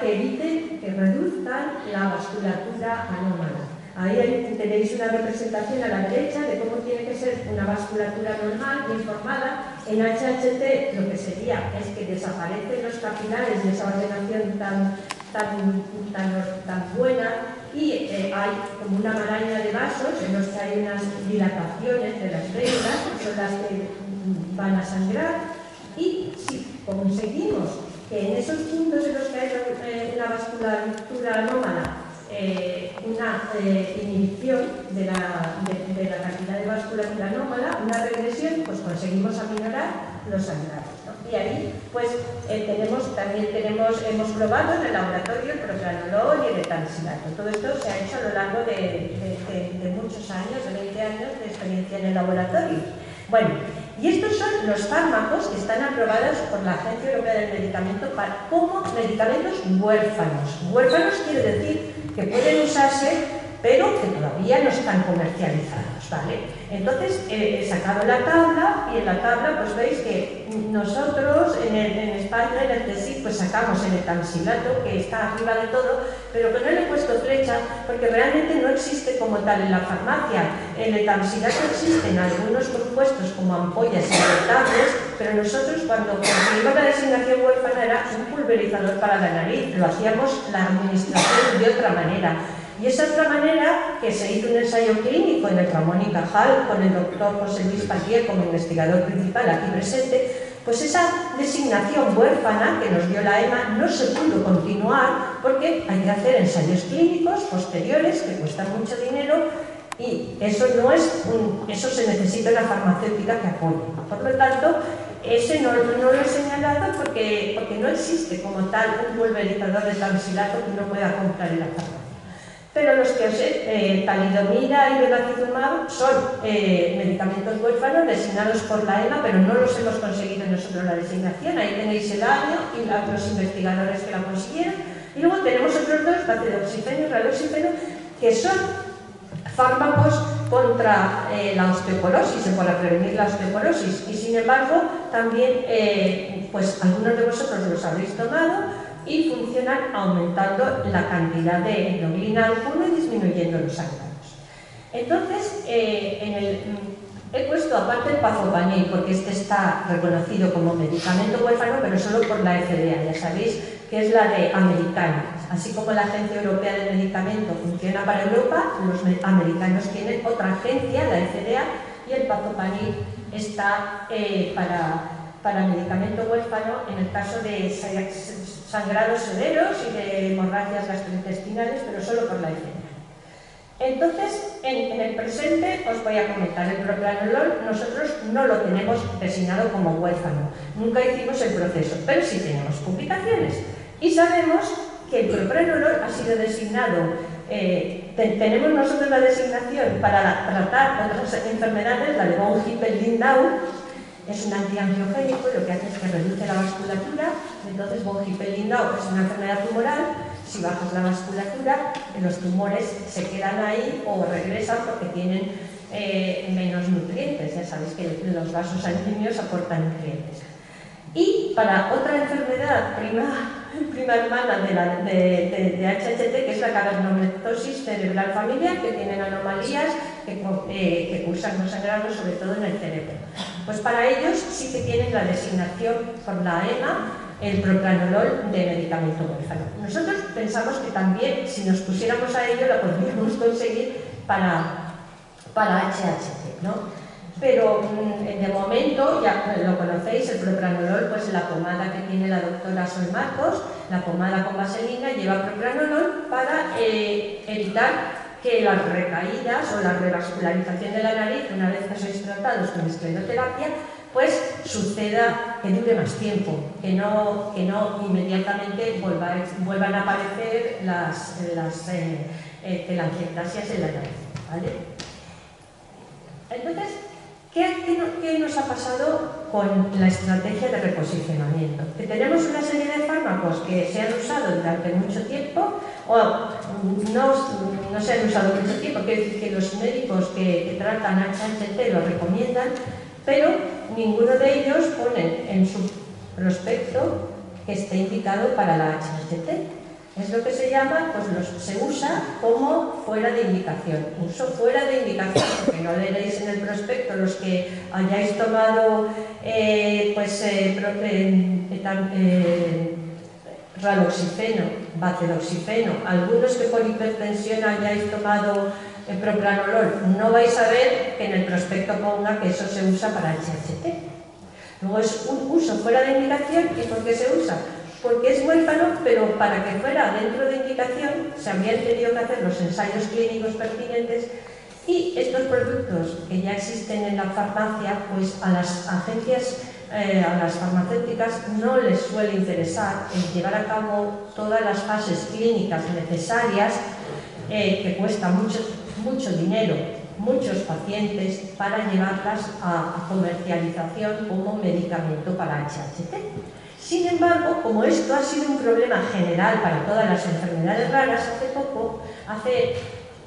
Que eviten, que reduzcan la vasculatura anómala. Ahí tenéis una representación a la derecha de cómo tiene que ser una vasculatura normal, bien formada. En HHT lo que sería es que desaparecen los capilares de esa ordenación tan buena y hay como una maraña de vasos en los que hay unas dilataciones de las venas, que son las que van a sangrar. Y si conseguimos que en esos puntos en los que hay una vasculatura anómala, una inhibición de la cantidad de vasculatura anómala, una regresión, pues conseguimos aminorar los sangrados, ¿no? Y ahí pues hemos probado en el laboratorio el propranolol y el etansilato. Todo esto se ha hecho a lo largo de muchos años, de 20 años de experiencia en el laboratorio. Bueno, y estos son los fármacos que están aprobados por la Agencia Europea del Medicamento como medicamentos huérfanos. Huérfanos quiere decir que pueden usarse, pero que todavía no están comercializados, ¿vale? Entonces, he sacado la tabla y en la tabla pues veis que nosotros en España, en el TESIC, pues sacamos el etansilato, que está arriba de todo, pero que no le he puesto flecha porque realmente no existe como tal en la farmacia. El etansilato existe en algunos compuestos como ampollas inyectables, pero nosotros cuando conseguimos la designación huérfana era un pulverizador para la nariz, lo hacíamos la administración de otra manera. Y esa otra manera, que se hizo un ensayo clínico en el Ramón y Cajal con el doctor José Luis Paquier como investigador principal aquí presente, pues esa designación huérfana que nos dio la EMA no se pudo continuar porque hay que hacer ensayos clínicos posteriores que cuestan mucho dinero y eso se necesita una farmacéutica que apoye. Por lo tanto, ese no lo he señalado porque no existe como tal un pulverizador de etansilato que uno pueda comprar en la farmacia. Pero los que os talidomida y bevacizumab son medicamentos huérfanos designados por la EMA, pero no los hemos conseguido nosotros la designación. Ahí tenéis el año y los investigadores que la consiguieron. Y luego tenemos otros dos, bacidoxifeno y radoxifeno, que son fármacos contra la osteoporosis o para prevenir la osteoporosis. Y sin embargo, también pues algunos de vosotros los habréis tomado y funcionan aumentando la cantidad de endocrina ALK1 y disminuyendo los sangrados. Entonces, he puesto aparte el Pazopanil, porque este está reconocido como medicamento huérfano, pero solo por la FDA, ya sabéis que es la de americana. Así como la Agencia Europea del Medicamento funciona para Europa, los americanos tienen otra agencia, la FDA, y el Pazopanil está para medicamento huérfano en el caso de sangrados severos y de hemorragias gastrointestinales, pero solo por la FDA. Entonces, en el presente os voy a comentar el propranolol. Nosotros no lo tenemos designado como huérfano, nunca hicimos el proceso, pero sí tenemos publicaciones y sabemos que el propranolol ha sido designado. Tenemos nosotros la designación para tratar otras enfermedades, la de von Hippel-Lindau. Es un antiangiogénico y lo que hace es que reduce la vasculatura. Entonces, von Hippel-Lindau es una enfermedad tumoral. Si bajas la vasculatura, los tumores se quedan ahí o regresan porque tienen menos nutrientes. Ya sabéis que los vasos sanguíneos aportan nutrientes. Y para otra enfermedad prima hermana de HHT, que es la cavernomatosis cerebral familiar, que tienen anomalías que cursan con sangrado, sobre todo en el cerebro. Pues para ellos sí que tienen la designación por la EMA, el propranolol de medicamento huérfano. Nosotros pensamos que también, si nos pusiéramos a ello, lo podríamos conseguir para HHT, ¿no? Pero de momento, ya lo conocéis, el propranolol, pues la pomada que tiene la doctora Sol Marcos, la pomada con vaselina, lleva propranolol para evitar que las recaídas o la revascularización de la nariz, una vez que sois tratados con escleroterapia, pues suceda, que dure más tiempo, que no inmediatamente vuelvan a aparecer las telangiectasias en la nariz, ¿vale? Entonces, ¿qué nos ha pasado con la estrategia de reposicionamiento? Que tenemos una serie de fármacos que se han usado durante mucho tiempo, o no se han usado mucho tiempo, quiere decir que los médicos que tratan HHT lo recomiendan, pero ninguno de ellos pone en su prospecto que esté indicado para la HHT. Es lo que se llama, pues se usa como fuera de indicación, uso fuera de indicación, porque no leeréis en el prospecto los que hayáis tomado raloxifeno, baceloxifeno, algunos que por hipertensión hayáis tomado propranolol, no vais a ver que en el prospecto ponga que eso se usa para HHT. Luego es un uso fuera de indicación. ¿Y por qué se usa? Porque es huérfano, pero para que fuera dentro de indicación se habrían tenido que hacer los ensayos clínicos pertinentes, y estos productos que ya existen en la farmacia, pues a las agencias, a las farmacéuticas no les suele interesar el llevar a cabo todas las fases clínicas necesarias, que cuesta mucho dinero, muchos pacientes, para llevarlas a comercialización como medicamento para HHT. Sin embargo, como esto ha sido un problema general para todas las enfermedades raras, hace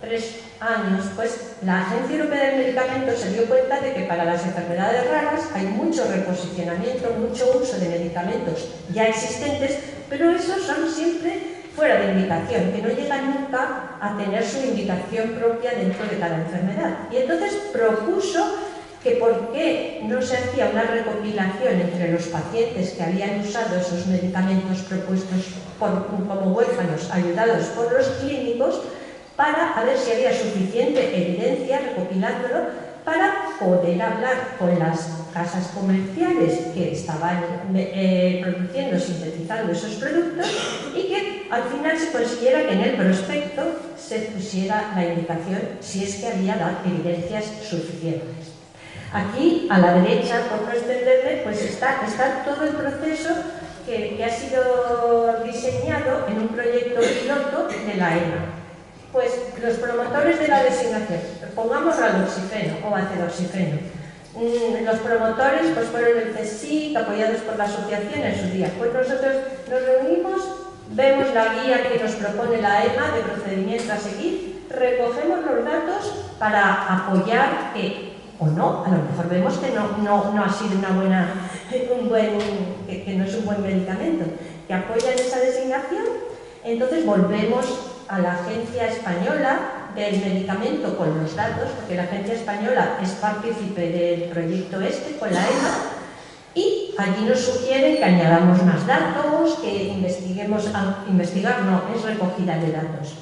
3 años, pues la Agencia Europea del Medicamento se dio cuenta de que para las enfermedades raras hay mucho reposicionamiento, mucho uso de medicamentos ya existentes, pero esos son siempre fuera de indicación, que no llegan nunca a tener su indicación propia dentro de cada enfermedad. Y entonces propuso que por qué no se hacía una recopilación entre los pacientes que habían usado esos medicamentos propuestos como huérfanos, ayudados por los clínicos, para ver si había suficiente evidencia, recopilándolo, para poder hablar con las casas comerciales que estaban produciendo, sintetizando esos productos, y que al final se consiguiera que en el prospecto se pusiera la indicación si es que había evidencias suficientes. Aquí, a la derecha, por no extenderme, pues está todo el proceso que ha sido diseñado en un proyecto piloto de la EMA. Pues los promotores de la designación, pongamos raloxifeno o baceloxifeno. Los promotores pues fueron el CSIC, apoyados por la asociación en sus días. Pues nosotros nos reunimos, vemos la guía que nos propone la EMA de procedimiento a seguir, recogemos los datos para apoyar que, o no, a lo mejor vemos que no ha sido que no es un buen medicamento, que apoyan esa designación. Entonces volvemos a la Agencia Española del Medicamento con los datos, porque la Agencia Española es partícipe del proyecto con la EMA, y allí nos sugieren que añadamos más datos, que investiguemos, investigar no, es recogida de datos.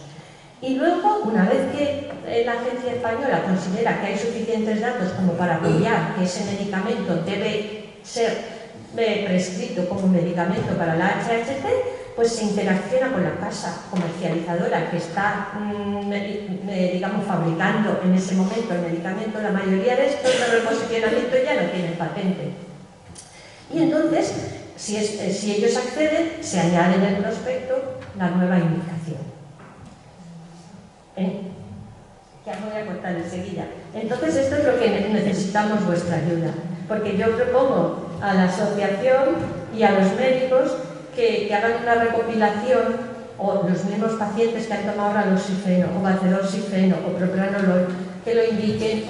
Y luego, una vez que la Agencia Española considera que hay suficientes datos como para apoyar que ese medicamento debe ser prescrito como medicamento para la HHT, pues se interacciona con la casa comercializadora que está, digamos, fabricando en ese momento el medicamento. La mayoría de estos de reposicionamiento ya no tienen patente. Y entonces, si ellos acceden, se añade en el prospecto la nueva indicación. Ya voy a cortar enseguida. Entonces, esto es lo que necesitamos vuestra ayuda, porque yo propongo a la asociación y a los médicos que hagan una recopilación o los mismos pacientes que han tomado raloxifeno o valderoxifeno o propranolol, que lo indiquen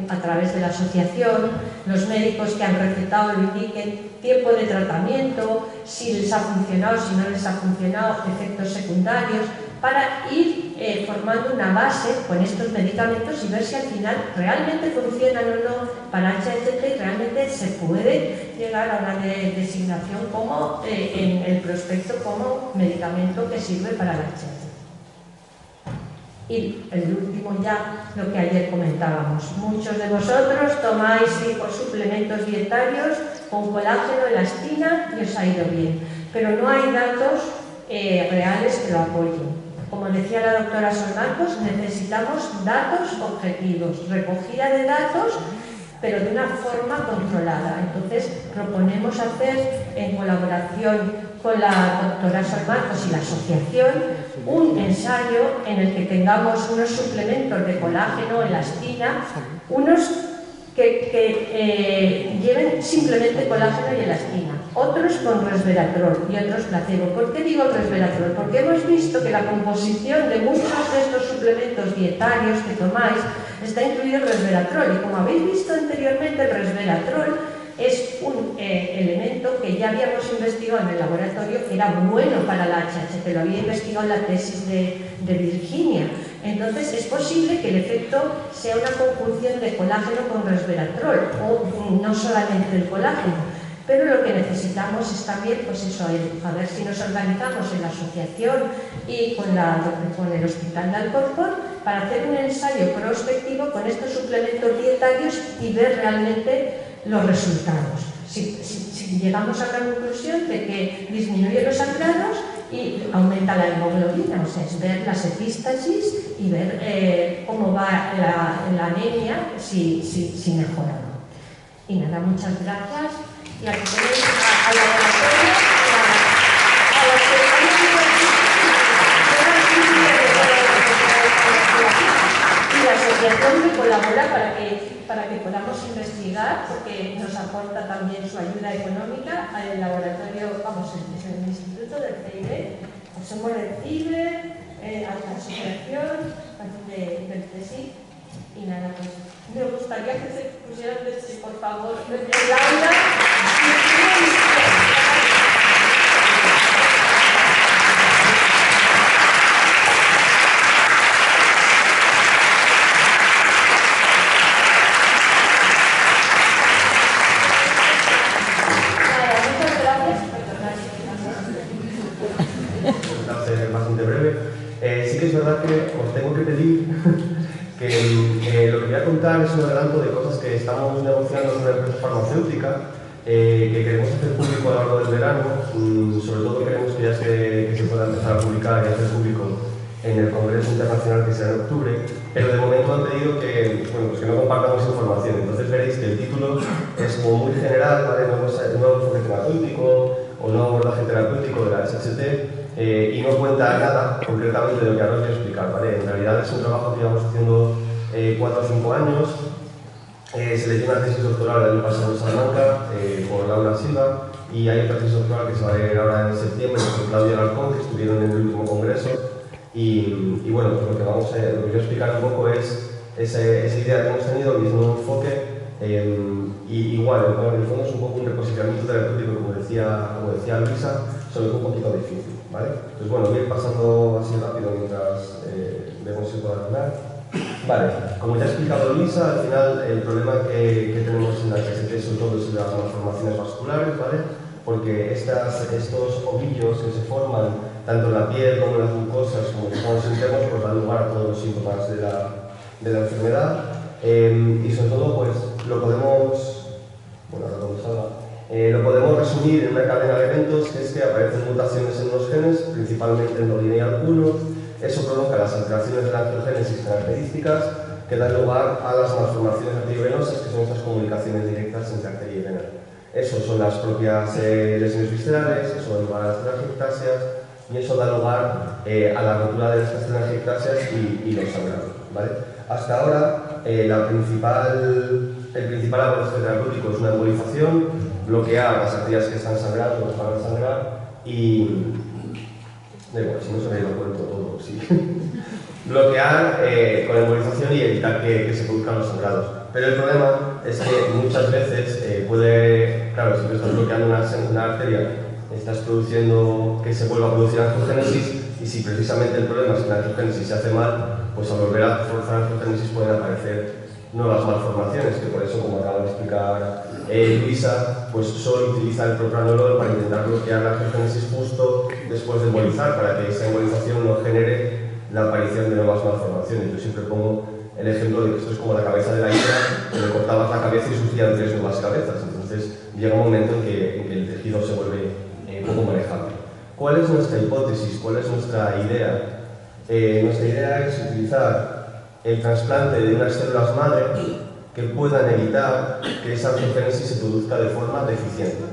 a través de la asociación, los médicos que han recetado lo indiquen, tiempo de tratamiento, si les ha funcionado, si no les ha funcionado, efectos secundarios, para ir formando una base con estos medicamentos y ver si al final realmente funcionan o no para HHT y realmente se puede llegar a una designación como en el prospecto como medicamento que sirve para la HHT. Y el último ya, lo que ayer comentábamos. Muchos de vosotros tomáis suplementos dietarios con colágeno, elastina y os ha ido bien, pero no hay datos reales que lo apoyen. Como decía la doctora Sol Marcos, necesitamos datos objetivos, recogida de datos, pero de una forma controlada. Entonces, proponemos hacer, en colaboración con la doctora Sol Marcos y la asociación, un ensayo en el que tengamos unos suplementos de colágeno, elastina, unos que lleven simplemente colágeno y elastina, otros con resveratrol y otros placebo. ¿Por qué digo resveratrol? Porque hemos visto que la composición de muchos de estos suplementos dietarios que tomáis está incluido el resveratrol, y como habéis visto anteriormente, el resveratrol es un elemento que ya habíamos investigado en el laboratorio que era bueno para la HHT, lo había investigado en la tesis de Virginia. Entonces es posible que el efecto sea una conjunción de colágeno con resveratrol o no solamente el colágeno, pero lo que necesitamos es también, pues eso, a ver si nos organizamos en la asociación y con el Hospital de Alcorcón para hacer un ensayo prospectivo con estos suplementos dietarios y ver realmente los resultados. Si llegamos a la conclusión de que disminuye los sangrados y aumenta la hemoglobina, o sea, es ver las epístasis y ver cómo va la anemia, si mejora o no. Y nada, muchas gracias. Y aquí tenéis al laboratorio, a la y la asociación que colabora para que podamos investigar, porque nos aporta también su ayuda económica al laboratorio, vamos, es el Instituto del CIB, somos del CIBE, a la asociación del CSIC, y nada, pues me gustaría que se pusieran de sí, por favor, el aula. Bastante breve. Sí que es verdad que os tengo que pedir que lo que voy a contar es un adelanto de cosas que estamos negociando con una empresa farmacéutica que queremos hacer público a lo largo del verano. Sobre todo queremos que ya se pueda empezar a publicar y hacer público en el Congreso Internacional que será en octubre, pero de momento han pedido que, bueno, pues que no compartamos información. Entonces veréis que el título es como muy general, ¿vale? Nuevo enfoque terapéutico o nuevo abordaje terapéutico de la HHT. Y no cuenta nada concretamente de lo que ahora os voy a explicar, ¿vale? En realidad es un trabajo que llevamos haciendo 4 o 5 años. Se le dio una tesis doctoral el año pasado en Salamanca por Laura Silva, y hay otra tesis doctoral que se va a leer ahora en septiembre con Claudia Alarcón, que estuvieron en el último congreso. Y bueno, pues lo que voy a explicar un poco es esa idea que hemos tenido, el mismo enfoque. Y igual, en el fondo es un poco un reposicionamiento terapéutico, como decía Luisa, solo que un poquito difícil, ¿vale? Entonces, bueno, voy a ir pasando así rápido mientras vemos si puedo hablar. Vale, como ya ha explicado Luisa, al final el problema que tenemos en la HST sobre todo es de las malformaciones vasculares, ¿vale? Porque estos ovillos que se forman tanto en la piel como en las mucosas, como en los internos, pues dan lugar a todos los síntomas de la enfermedad. Y sobre todo, pues lo podemos resumir en una cadena de eventos, que es que aparecen mutaciones en los genes, principalmente en Lineal 1. Eso provoca las alteraciones de la angiogénesis características que dan lugar a las malformaciones arteriovenosas, que son estas comunicaciones directas entre arteria y vena. Eso son las propias lesiones viscerales, eso da lugar a las telangiectasias, y eso da lugar a la rotura de estas telangiectasias y los sangrados, ¿vale? Hasta ahora, el principal abordaje terapéutico es una embolización, bloquear las arterias que están sangrando o que van a sangrar y Da igual, si no se me lo cuento todo, sí. Bloquear con embolización y evitar que se produzcan los sangrados. Pero el problema es que muchas veces puede, claro, si tú estás bloqueando una arteria, estás produciendo que se vuelva a producir angiogénesis, y si precisamente el problema es que la angiogénesis se hace mal, pues al volver a forzar la angiogénesis pueden aparecer nuevas malformaciones, que por eso, como acaba de explicar Luisa, pues solo utiliza el propranolol para intentar bloquear la angiogénesis justo después de embolizar, para que esa embolización no genere la aparición de nuevas malformaciones. Yo siempre pongo el ejemplo de que esto es como la cabeza de la hidra, que le cortabas la cabeza y surgían 3 nuevas cabezas. Entonces llega un momento en que el tejido se vuelve poco manejable. ¿Cuál es nuestra hipótesis? ¿Cuál es nuestra idea? Nuestra idea es utilizar el trasplante de unas células madre que puedan evitar que esa angiogénesis se produzca de forma deficiente.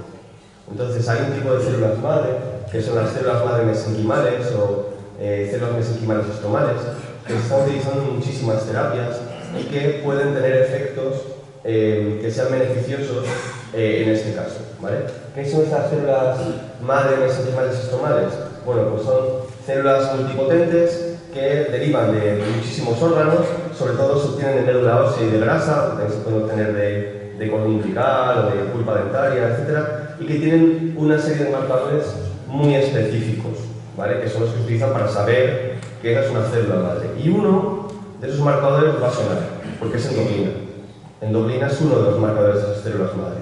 Entonces hay un tipo de células madre, que son las células madre mesenquimales o células mesenquimales estromales, que se están utilizando en muchísimas terapias y que pueden tener efectos que sean beneficiosos en este caso, ¿vale? ¿Qué son estas células madre mesenquimales estromales? Bueno, pues son células multipotentes que derivan de muchísimos órganos, sobre todo se obtienen de médula ósea y de grasa, también se pueden obtener de colon umbilical o de pulpa dentaria, etc. Y que tienen una serie de marcadores muy específicos, ¿vale? Que son los que se utilizan para saber que esa es una célula madre. Y uno de esos marcadores va a sonar, porque es endoglina. Endoglina es uno de los marcadores de esas células madre.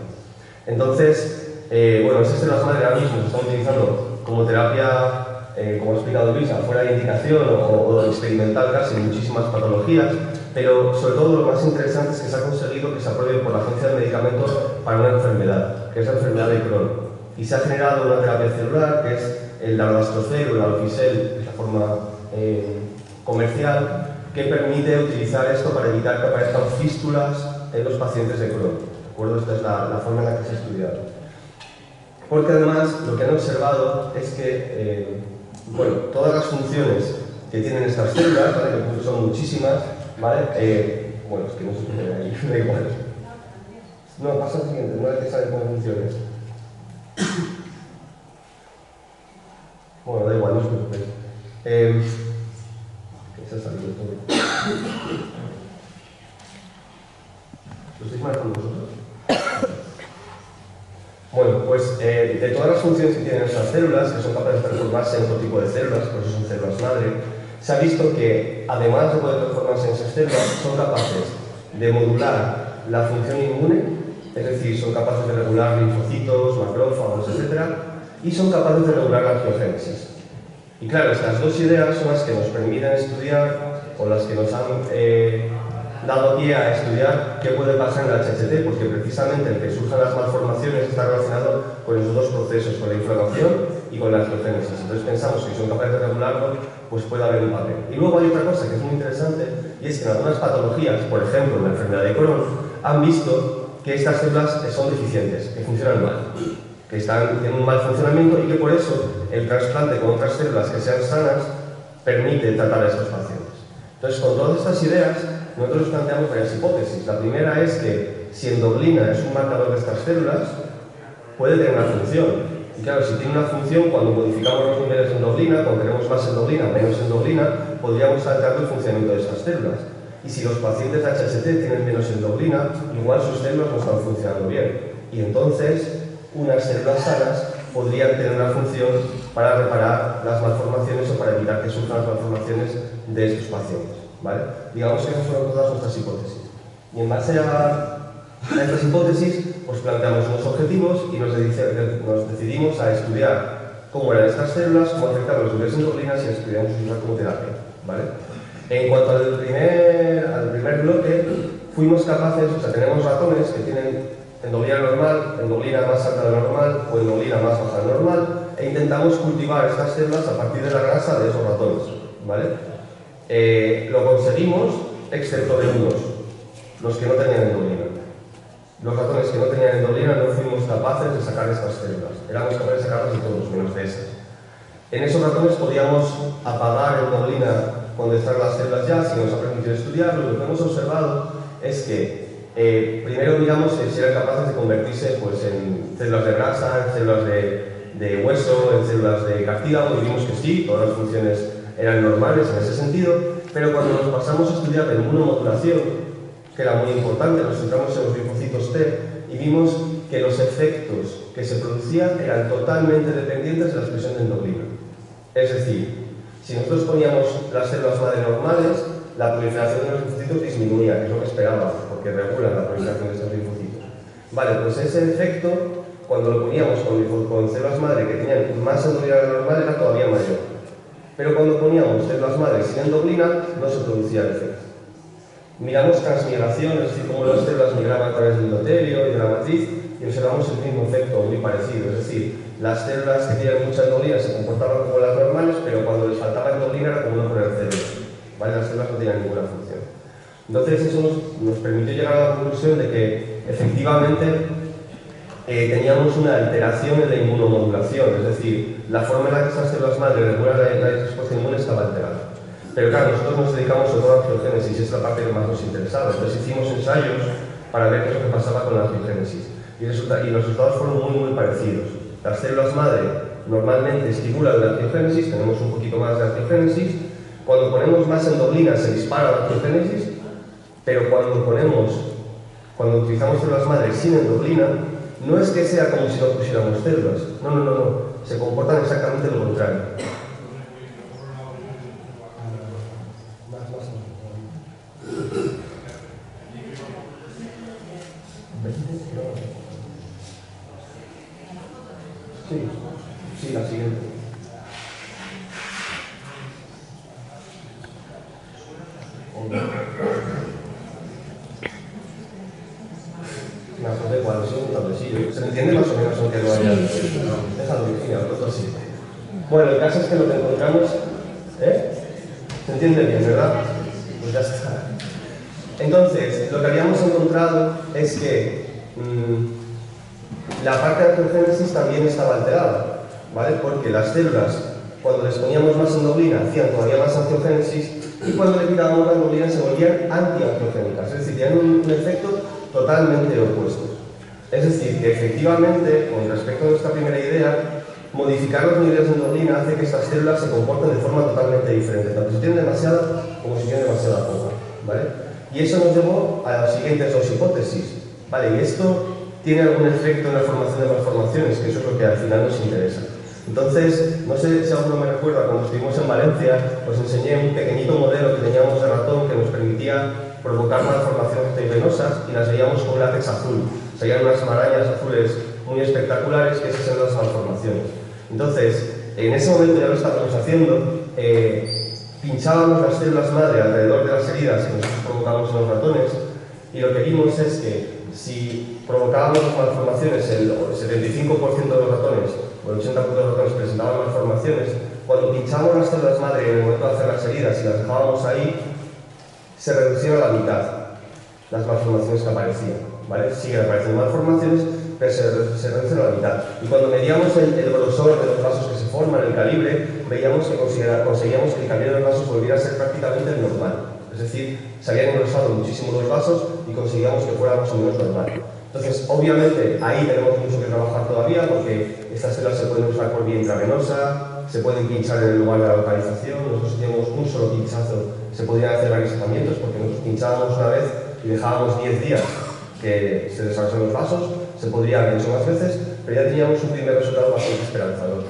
Entonces, bueno, esas células madre ahora mismo se están utilizando como terapia, como ha explicado Luisa, fuera de indicación o experimental casi en muchísimas patologías, pero sobre todo lo más interesante es que se ha conseguido que se apruebe por la Agencia de Medicamentos para una enfermedad, que es la enfermedad de Crohn. Y se ha generado una terapia celular, que es el Darovastrocel o el Alofisel, que es la forma comercial, que permite utilizar esto para evitar que aparezcan fístulas en los pacientes de Crohn. ¿De acuerdo? Esta es la forma en la que se ha estudiado. Porque además lo que han observado es que bueno, todas las funciones que tienen estas células, ¿vale? Que son muchísimas, ¿vale? Bueno, es que no se puede ahí, da igual. No, pasa lo siguiente, una vez que saben cómo funciona. Bueno, da igual, no os preocupéis. Que se ha salido todo. ¿Lo estáis marcando vosotros? Bueno, pues de todas las funciones que tienen estas células, que son capaces de transformarse en otro tipo de células, por eso son células madre, se ha visto que, además de poder transformarse en esas células, son capaces de modular la función inmune, es decir, son capaces de regular linfocitos, macrófagos, etc., y son capaces de regular la angiogénesis. Y claro, estas dos ideas son las que nos permiten estudiar, o las que nos han dado pie a estudiar qué puede pasar en el HHT, porque precisamente el que surjan las malformaciones está relacionado con esos dos procesos, con la inflamación y con la angiogénesis. Entonces pensamos que si son capaces de regularlo, pues puede haber un papel. Y luego hay otra cosa que es muy interesante, y es que en algunas patologías, por ejemplo en la enfermedad de Crohn, han visto que estas células son deficientes, que funcionan mal, que tienen un mal funcionamiento y que por eso el trasplante con otras células que sean sanas permite tratar a estos pacientes. Entonces, con todas estas ideas, nosotros planteamos varias hipótesis. La primera es que si endoglina es un marcador de estas células, puede tener una función. Y claro, si tiene una función, cuando modificamos los niveles de endoglina, cuando tenemos más endoglina, menos endoglina, podríamos alterar el funcionamiento de estas células. Y si los pacientes de HST tienen menos endoglina, igual sus células no están funcionando bien. Y entonces, unas células sanas podrían tener una función para reparar las malformaciones o para evitar que surjan las malformaciones de estos pacientes, ¿vale? Digamos que esas fueron todas nuestras hipótesis. Y en base a estas hipótesis, pues planteamos unos objetivos y nos decidimos a estudiar cómo eran estas células, cómo afectaban los niveles endoglinas y estudiamos usar como terapia, ¿vale? En cuanto al primer bloque, fuimos capaces, o sea, tenemos ratones que tienen endoglina normal, endoglina más alta de lo normal o endoglina más baja de lo normal, e intentamos cultivar estas células a partir de la grasa de esos ratones, ¿vale? Lo conseguimos, excepto de unos, los que no tenían endoglina. Los ratones que no tenían endoglina no fuimos capaces de sacar estas células, éramos capaces de sacarlas de todos, menos de esas. En esos ratones podíamos apagar endoglina cuando están las células ya, si nos ha permitido estudiarlo. Lo que hemos observado es que primero, digamos, si eran capaces de convertirse pues, en células de grasa, en células de de hueso, en células de cartílago, y vimos que sí, todas las funciones eran normales en ese sentido, pero cuando nos pasamos a estudiar la inmunomodulación, que era muy importante, nos centramos en los linfocitos T y vimos que los efectos que se producían eran totalmente dependientes de la expresión de endocrina. Es decir, si nosotros poníamos las células madre normales, la proliferación de los linfocitos disminuía, que es lo que esperábamos, porque regulan la proliferación de estos linfocitos. Vale, pues ese efecto, cuando lo poníamos con células madre que tenían más endoglina de la normal, era todavía mayor. Pero cuando poníamos células madre sin endoglina, no se producía el efecto. Miramos transmigración, es decir, cómo las células migraban a través del endotelio y de la matriz, y observamos el mismo efecto, muy parecido. Es decir, las células que tenían mucha endoglina se comportaban como las normales, pero cuando les faltaba endoglina era como no poner células. ¿Vale? Las células no tenían ninguna función. Entonces eso nos permitió llegar a la conclusión de que efectivamente teníamos una alteración en la inmunomodulación, es decir, la forma en la que esas células madre regulan la respuesta inmune estaba alterada. Pero claro, nosotros nos dedicamos sobre todo a la angiogénesis y es la parte que más nos interesaba. Entonces hicimos ensayos para ver qué es lo que pasaba con la angiogénesis. Y los resultados fueron muy parecidos. Las células madre normalmente estimulan la angiogénesis, tenemos un poquito más de angiogénesis. Cuando ponemos más endoglina se dispara la angiogénesis, pero cuando utilizamos células madre sin endoglina, no es que sea como si no pusiéramos células. No. Se comportan exactamente lo contrario. Sí, la siguiente. ¿Se entiende más o menos aunque no haya? Déjalo, Virginia, lo sí. Bueno, el caso es que lo que encontramos... ¿Se entiende bien, verdad? Pues ya está. Entonces, lo que habíamos encontrado es que la parte de angiogénesis también estaba alterada, ¿vale? Porque las células, cuando les poníamos más endoglina, hacían todavía más angiogénesis, y cuando le quitábamos la endoglina se volvían antiangiogénicas, es decir, tenían un efecto totalmente opuesto. Es decir, que efectivamente, con respecto a nuestra primera idea, modificar los niveles de endoglina hace que estas células se comporten de forma totalmente diferente, tanto si tienen demasiada como si tienen demasiada poca, ¿vale? Y eso nos llevó a las siguientes dos hipótesis, ¿vale? Y esto tiene algún efecto en la formación de malformaciones, que eso es lo que al final nos interesa. Entonces, no sé si alguno me recuerda, cuando estuvimos en Valencia, os enseñé un pequeñito modelo que teníamos de ratón que nos permitía provocar malformaciones venosas y las veíamos con látex azul. Serían unas marañas azules muy espectaculares, que esas eran las malformaciones. Entonces, en ese momento ya lo estábamos haciendo, pinchábamos las células madre alrededor de las heridas que nosotros provocamos en los ratones, y lo que vimos es que si provocábamos malformaciones, el 75% de los ratones o el 80% de los ratones presentaban malformaciones, cuando pinchábamos las células madre en el momento de hacer las heridas y las dejábamos ahí, se reducían a la mitad las malformaciones que aparecían, ¿vale? Siguen apareciendo malformaciones, pero se reducen a la mitad. Y cuando medíamos el grosor de los vasos que se forman, el calibre, veíamos que conseguíamos que el calibre de los vasos volviera a ser prácticamente el normal. Es decir, se habían engrosado muchísimo los vasos y conseguíamos que fuera más o menos normal. Entonces, obviamente, ahí tenemos mucho que trabajar todavía, porque estas células se pueden usar por vía intravenosa, se pueden pinchar en el lugar de la localización. Nosotros teníamos un solo pinchazo, se podrían hacer varios tratamientos, porque nosotros pinchábamos una vez y dejábamos 10 días que se desarrollaran los vasos, se podría haber hecho más veces, pero ya teníamos un primer resultado bastante esperanzador.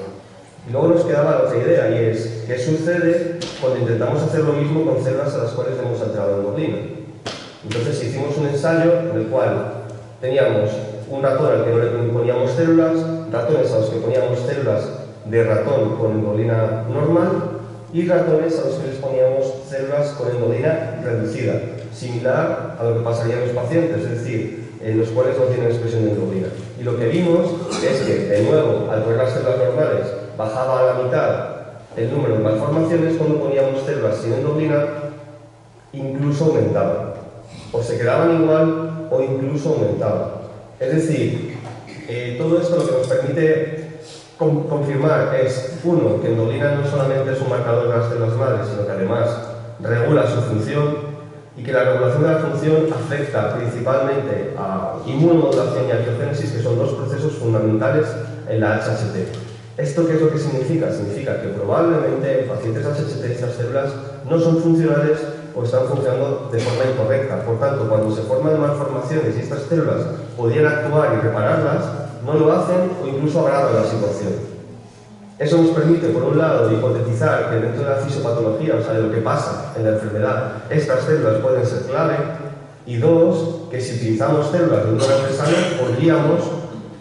Y luego nos quedaba la otra idea, y es, ¿qué sucede cuando intentamos hacer lo mismo con células a las cuales hemos alterado endoglina? Entonces hicimos un ensayo en el cual teníamos un ratón al que no le poníamos células, ratones a los que poníamos células de ratón con endoglina normal, y ratones a los que les poníamos células con endoglina reducida, similar a lo que pasaría en los pacientes, es decir, en los cuales no tienen expresión de endoglina. Y lo que vimos es que, de nuevo, al poner las células normales, bajaba a la mitad el número de malformaciones. Cuando poníamos células sin endoglina, incluso aumentaban. O se quedaban igual o incluso aumentaban. Es decir, todo esto lo que nos permite confirmar es, uno, que endoglina no solamente es un marcador de las células madres, sino que además regula su función, y que la regulación de la función afecta principalmente a inmunomodulación y angiogénesis, que son dos procesos fundamentales en la HST. ¿Esto qué es lo que significa? Significa que probablemente en pacientes HCT estas células no son funcionales o están funcionando de forma incorrecta. Por tanto, cuando se forman malformaciones y estas células podrían actuar y repararlas, no lo hacen o incluso agravan la situación. Eso nos permite, por un lado, hipotetizar que dentro de la fisiopatología, o sea, de lo que pasa en la enfermedad, estas células pueden ser clave. Y dos, que si utilizamos células de un donante sano, podríamos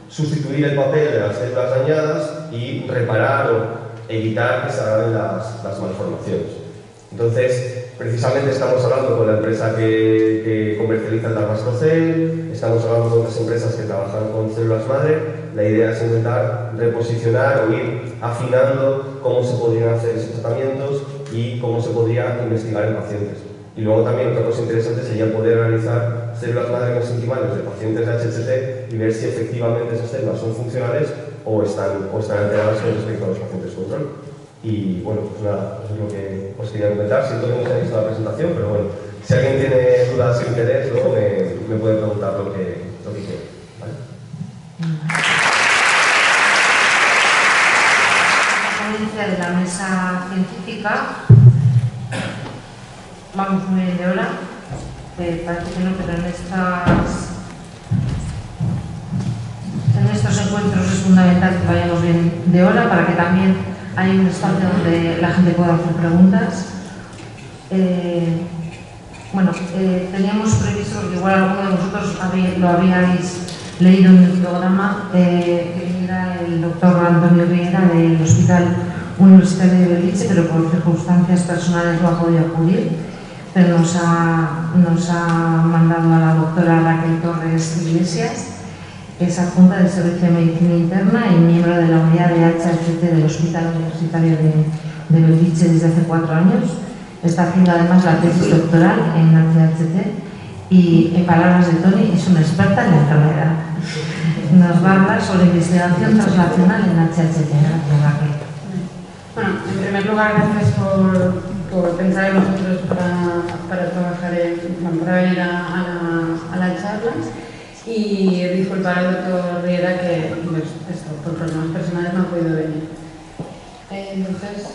sustituir el papel de las células dañadas y reparar o evitar que se agraven las malformaciones. Entonces, precisamente estamos hablando con la empresa que comercializa el Darvascocel, estamos hablando con otras empresas que trabajan con células madre. La idea es intentar reposicionar o ir afinando cómo se podrían hacer esos tratamientos y cómo se podría investigar en pacientes. Y luego también otra cosa interesante sería poder analizar células madre mesenquimales de pacientes de HCT y ver si efectivamente esas células son funcionales o están alteradas con respecto a los pacientes control. Y bueno, pues nada, eso es lo que os quería comentar. Siento que no se ha visto la presentación, pero bueno, si alguien tiene dudas o interés, luego me puede preguntar lo que quiera. ¿Vale? De la mesa científica, vamos muy bien de hora, parece que no, pero en estos encuentros es fundamental que vayamos bien de hora para que también haya un espacio donde la gente pueda hacer preguntas. Teníamos previsto, porque igual alguno de vosotros lo habíais leído en el programa, que viniera el doctor Antonio Riera del Hospital Universitario de Belice, pero por circunstancias personales no ha podido acudir, pero nos ha mandado a la doctora Raquel Torres Iglesias, que es adjunta del Servicio de Medicina Interna y miembro de la unidad de HCT del Hospital Universitario de Belice desde hace 4 años. Está haciendo además la tesis doctoral en HCT y, en palabras de Tony, es una experta en la enfermedad. Nos va a hablar sobre investigación translacional en HCT. Gracias, Raquel. Bueno, en primer lugar, gracias por pensar en nosotros para trabajar para venir a las charlas, y disculpar al doctor Riera que por problemas personales no ha podido venir. Entonces,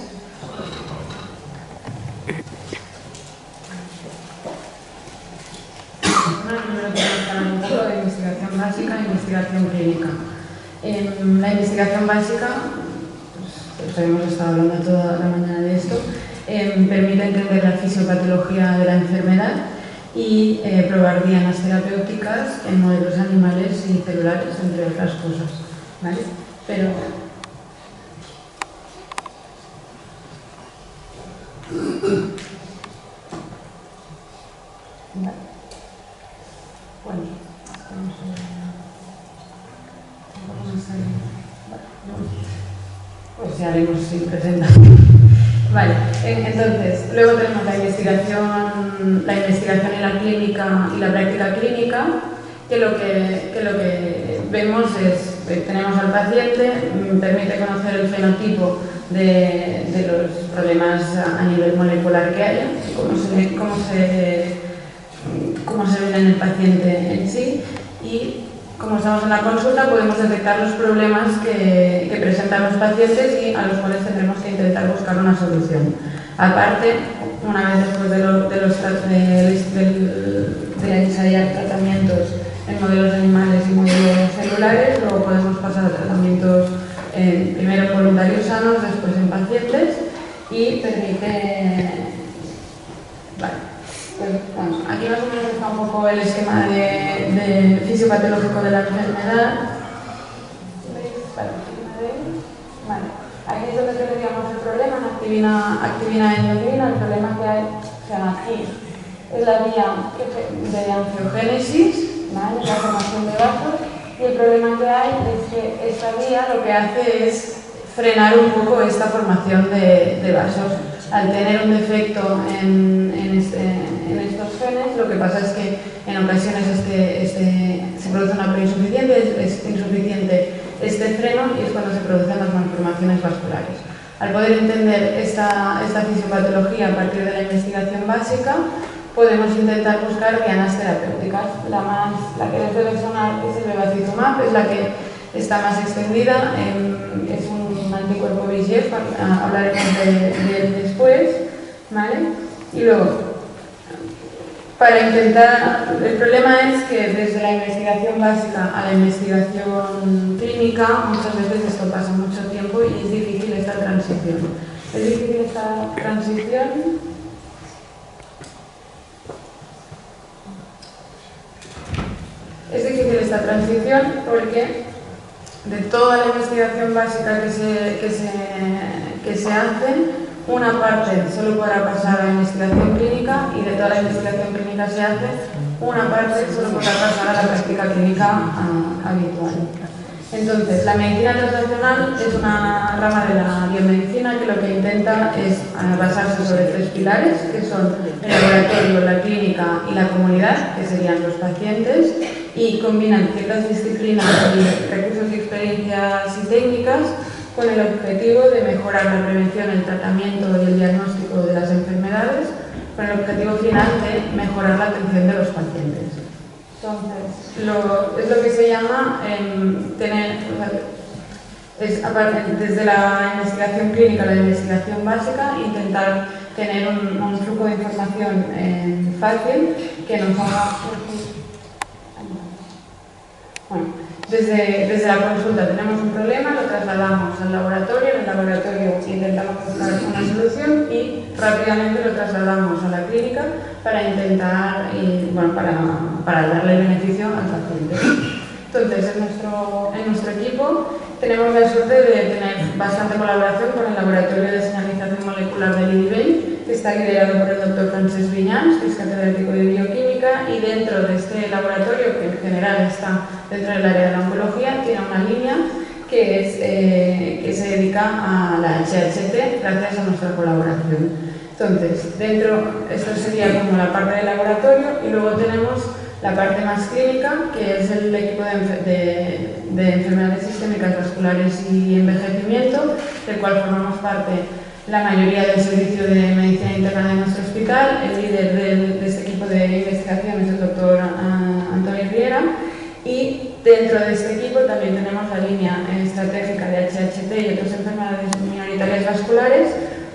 primero tenemos que hablar un poco de investigación básica e investigación clínica. La investigación básica, pues hemos estado hablando toda la mañana de esto, permite entender la fisiopatología de la enfermedad y probar dianas terapéuticas en modelos animales y celulares, entre otras cosas, ¿vale? Pero bueno, pues ya haremos sin presentación. Vale, entonces, luego tenemos la investigación en la clínica y la práctica clínica, que lo que vemos es, tenemos al paciente, permite conocer el fenotipo de los problemas a nivel molecular que haya, cómo se ven en el paciente en sí, y como estamos en la consulta podemos detectar los problemas que presentan los pacientes y a los cuales tendremos que intentar buscar una solución. Aparte, una vez después de ensayar tratamientos en modelos animales y modelos celulares, luego podemos pasar a tratamientos primero en voluntarios sanos, después en pacientes, y permite... Vale. Pues, bueno, aquí más o menos está un poco el esquema de fisiopatológico de la enfermedad. Vale. Aquí es donde tendríamos el problema, en activina endocrina. El problema que hay, o sea, aquí es la vía de angiogénesis, ¿vale? La formación de vasos, y el problema que hay es que esta vía lo que hace es frenar un poco esta formación de vasos. Al tener un defecto en estos genes, lo que pasa es que en ocasiones se produce una preinsuficiencia, es insuficiente este freno, y es cuando se producen las malformaciones vasculares. Al poder entender esta fisiopatología a partir de la investigación básica, podemos intentar buscar dianas terapéuticas. La que les debe sonar es el bevacizumab, es la que está más extendida, es una anticuerpo VEGF, hablaremos de él después, ¿vale? Y luego, para intentar, el problema es que desde la investigación básica a la investigación clínica, muchas veces esto pasa mucho tiempo y es difícil esta transición. Es difícil esta transición porque de toda la investigación básica que se hace, una parte solo podrá pasar a la investigación clínica y de toda la investigación clínica se hace, una parte solo podrá pasar a la práctica clínica habitual. Entonces, la medicina translacional es una rama de la biomedicina que lo que intenta es basarse sobre 3 pilares, que son el laboratorio, la clínica y la comunidad, que serían los pacientes, y combinan ciertas disciplinas y recursos de experiencias y técnicas con el objetivo de mejorar la prevención, el tratamiento y el diagnóstico de las enfermedades, con el objetivo final de mejorar la atención de los pacientes. Entonces, es lo que se llama desde la investigación clínica a la investigación básica, intentar tener un flujo de información fácil que nos haga... Bueno, desde la consulta tenemos un problema, lo trasladamos al laboratorio, en el laboratorio intentamos buscar una solución y rápidamente lo trasladamos a la clínica para intentar, para darle beneficio al paciente. Entonces, en nuestro equipo tenemos la suerte de tener bastante colaboración con el Laboratorio de Señalización Molecular del IDIBEI, que está liderado por el doctor Francesc Viñals, que es catedrático de bioquímica, y dentro de este laboratorio, que en general está dentro del área de la oncología, tiene una línea que se dedica a la HHT gracias a nuestra colaboración. Entonces, esto sería como la parte del laboratorio, y luego tenemos la parte más clínica, que es el equipo de enfermedades sistémicas vasculares y envejecimiento, del cual formamos parte la mayoría del servicio de medicina interna de nuestro hospital. El líder de este equipo de investigación es el doctor Antonio Riera, y dentro de este equipo también tenemos la línea estratégica de HHT y otras enfermedades minoritarias vasculares,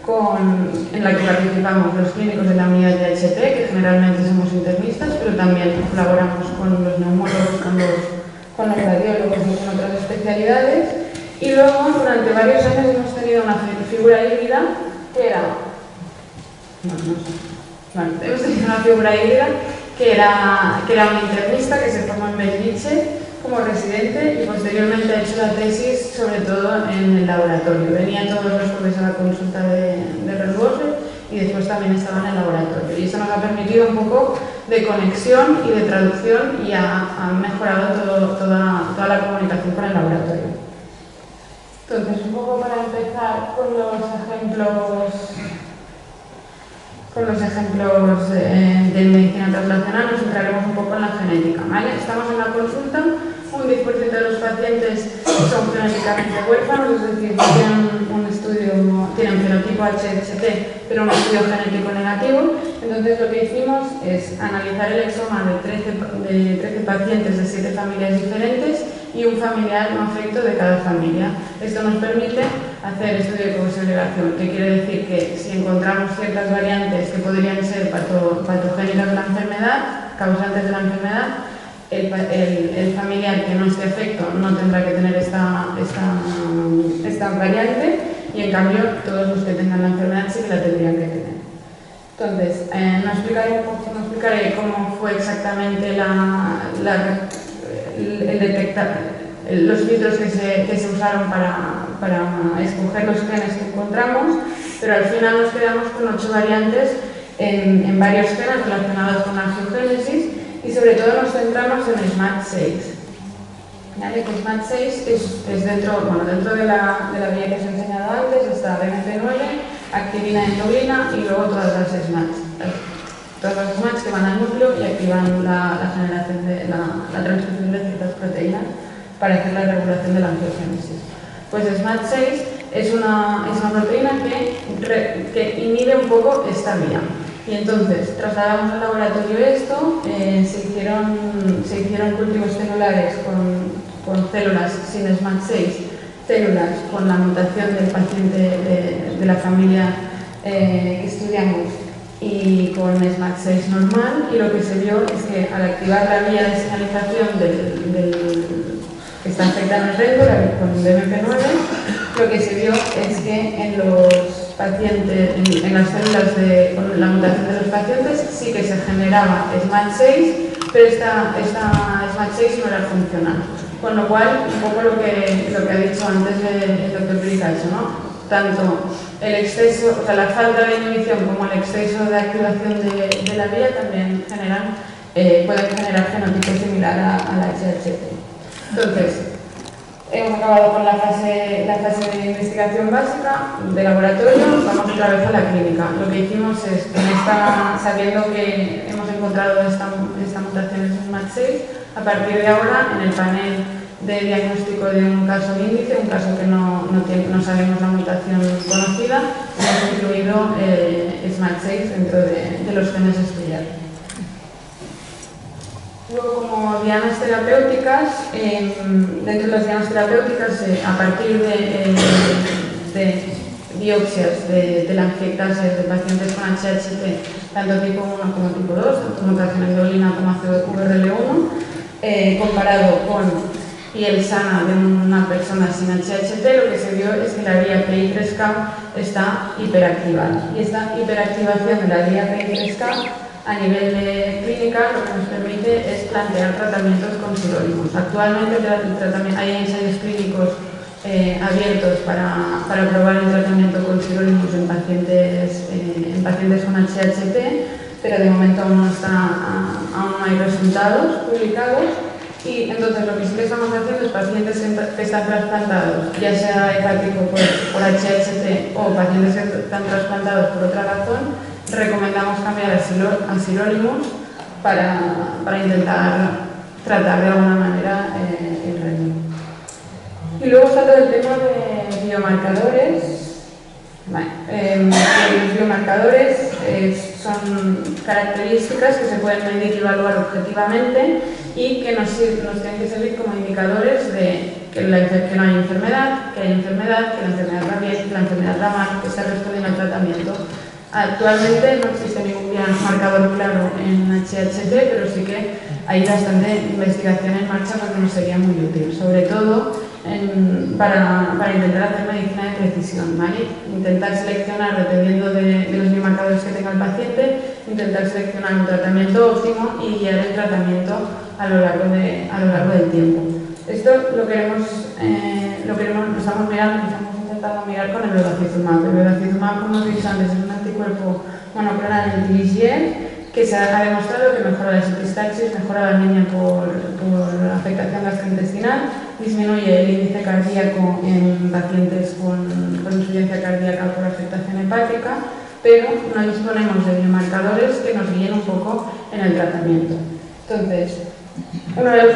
en la que participamos los clínicos de la unidad de HT, que generalmente somos internistas, pero también colaboramos con los neumólogos, con los radiólogos y con otras especialidades. Y luego, durante varios años hemos tenido una figura híbrida que era... hemos tenido una figura híbrida que era un internista que se formó en Belviche como residente y posteriormente ha hecho la tesis sobre todo en el laboratorio. Venía todos los jueves a la consulta de Redbose y después también estaba en el laboratorio. Y eso nos ha permitido un poco de conexión y de traducción y ha mejorado toda la comunicación con el laboratorio. Entonces, un poco para empezar con los ejemplos de medicina translacional, nos centraremos un poco en la genética, ¿vale? Estamos en la consulta, un 10% de los pacientes son genéticamente huérfanos, es decir, tienen fenotipo HHT, pero un estudio genético negativo. Entonces, lo que hicimos es analizar el exoma de 13 pacientes de 7 familias diferentes y un familiar no afecto de cada familia. Esto nos permite hacer estudio de cosegregación, que quiere decir que si encontramos ciertas variantes que podrían ser patogénicas de la enfermedad, causantes de la enfermedad, el familiar que no esté afecto no tendrá que tener esta variante, y en cambio todos los que tengan la enfermedad sí que la tendrían que tener. Entonces, no explicaré cómo fue exactamente el detectar los filtros que se usaron para escoger los genes que encontramos, pero al final nos quedamos con 8 variantes en varios genes relacionados con la angiogénesis, y sobre todo nos centramos en SMAD6. ¿Vale? SMAD6 es dentro de la vía que os he enseñado antes, está BMP9, activina endoglina y luego todas las SMADs. Todas las SMADs que van al núcleo y activan la generación de la transcripción de ciertas proteínas para hacer la regulación de la angiogénesis. Pues SMAD6 es una proteína que inhibe un poco esta vía. Y entonces trasladamos al laboratorio esto, se hicieron cultivos celulares con células sin SMAD6 células con la mutación del paciente de la familia que estudiamos y con SMAD6 normal, y lo que se vio es que al activar la vía de señalización que está afectando el rengo con BMP9, lo que se vio es que en los pacientes, en las células con la mutación de los pacientes sí que se generaba SMAD6, pero esta SMAD6 no era funcional. Con lo cual, un poco lo que ha dicho antes el doctor Picacho, ¿no? Tanto el exceso, o sea, la falta de inhibición como el exceso de activación de la vía también pueden generar fenotipo similar a la HHT. Entonces, hemos acabado con la fase de investigación básica de laboratorio, vamos otra vez a la clínica. Lo que hicimos es, sabiendo que hemos encontrado esta mutación en SMAD6, a partir de ahora, en el panel de diagnóstico de un caso índice, un caso que no sabemos la mutación conocida, hemos incluido SMAD6 dentro de los genes a estudiar. Luego, como dianas terapéuticas, dentro de las dianas terapéuticas, a partir de biopsias de telangiectasias de pacientes con HHT, tanto tipo 1 como tipo 2, tanto mutación endolina como VRL1, comparado con piel sana de una persona sin HHT, lo que se vio es que la vía PI3K está hiperactivada. Y esta hiperactivación de la vía PI3K a nivel de clínica lo que nos permite es plantear tratamientos con sirolimus. Actualmente hay ensayos clínicos abiertos para probar el tratamiento con sirolimus en pacientes con HHT, pero de momento aún no hay resultados publicados. Y entonces lo que sí que estamos haciendo es pacientes que están trasplantados, ya sea hepático por HHT o pacientes que están trasplantados por otra razón, recomendamos cambiar a sirolimus para intentar tratar de alguna manera el rengo. Y luego está todo el tema de biomarcadores. Los biomarcadores son características que se pueden medir y evaluar objetivamente y que nos tienen que servir como indicadores de que no hay enfermedad, que hay enfermedad, que la enfermedad va bien, que la enfermedad va mal, que está respondiendo al tratamiento. Actualmente no existe ningún marcador claro en HHT, pero sí que hay bastante investigación en marcha porque nos sería muy útil, sobre todo para intentar hacer medicina de precisión, ¿vale? Intentar seleccionar, dependiendo de los biomarcadores que tenga el paciente, intentar seleccionar un tratamiento óptimo y guiar el tratamiento a lo largo del tiempo. Esto lo estamos intentando mirar con el bevacizumab. El bevacizumab, como os he dicho antes, es un anticuerpo monoclonal anti-VEGF que se ha demostrado que mejora la epistaxis, mejora la anemia por afectación gastrointestinal, disminuye el índice cardíaco en pacientes con insuficiencia cardíaca por afectación hepática, pero no disponemos de biomarcadores que nos guíen un poco en el tratamiento. Entonces, uno de los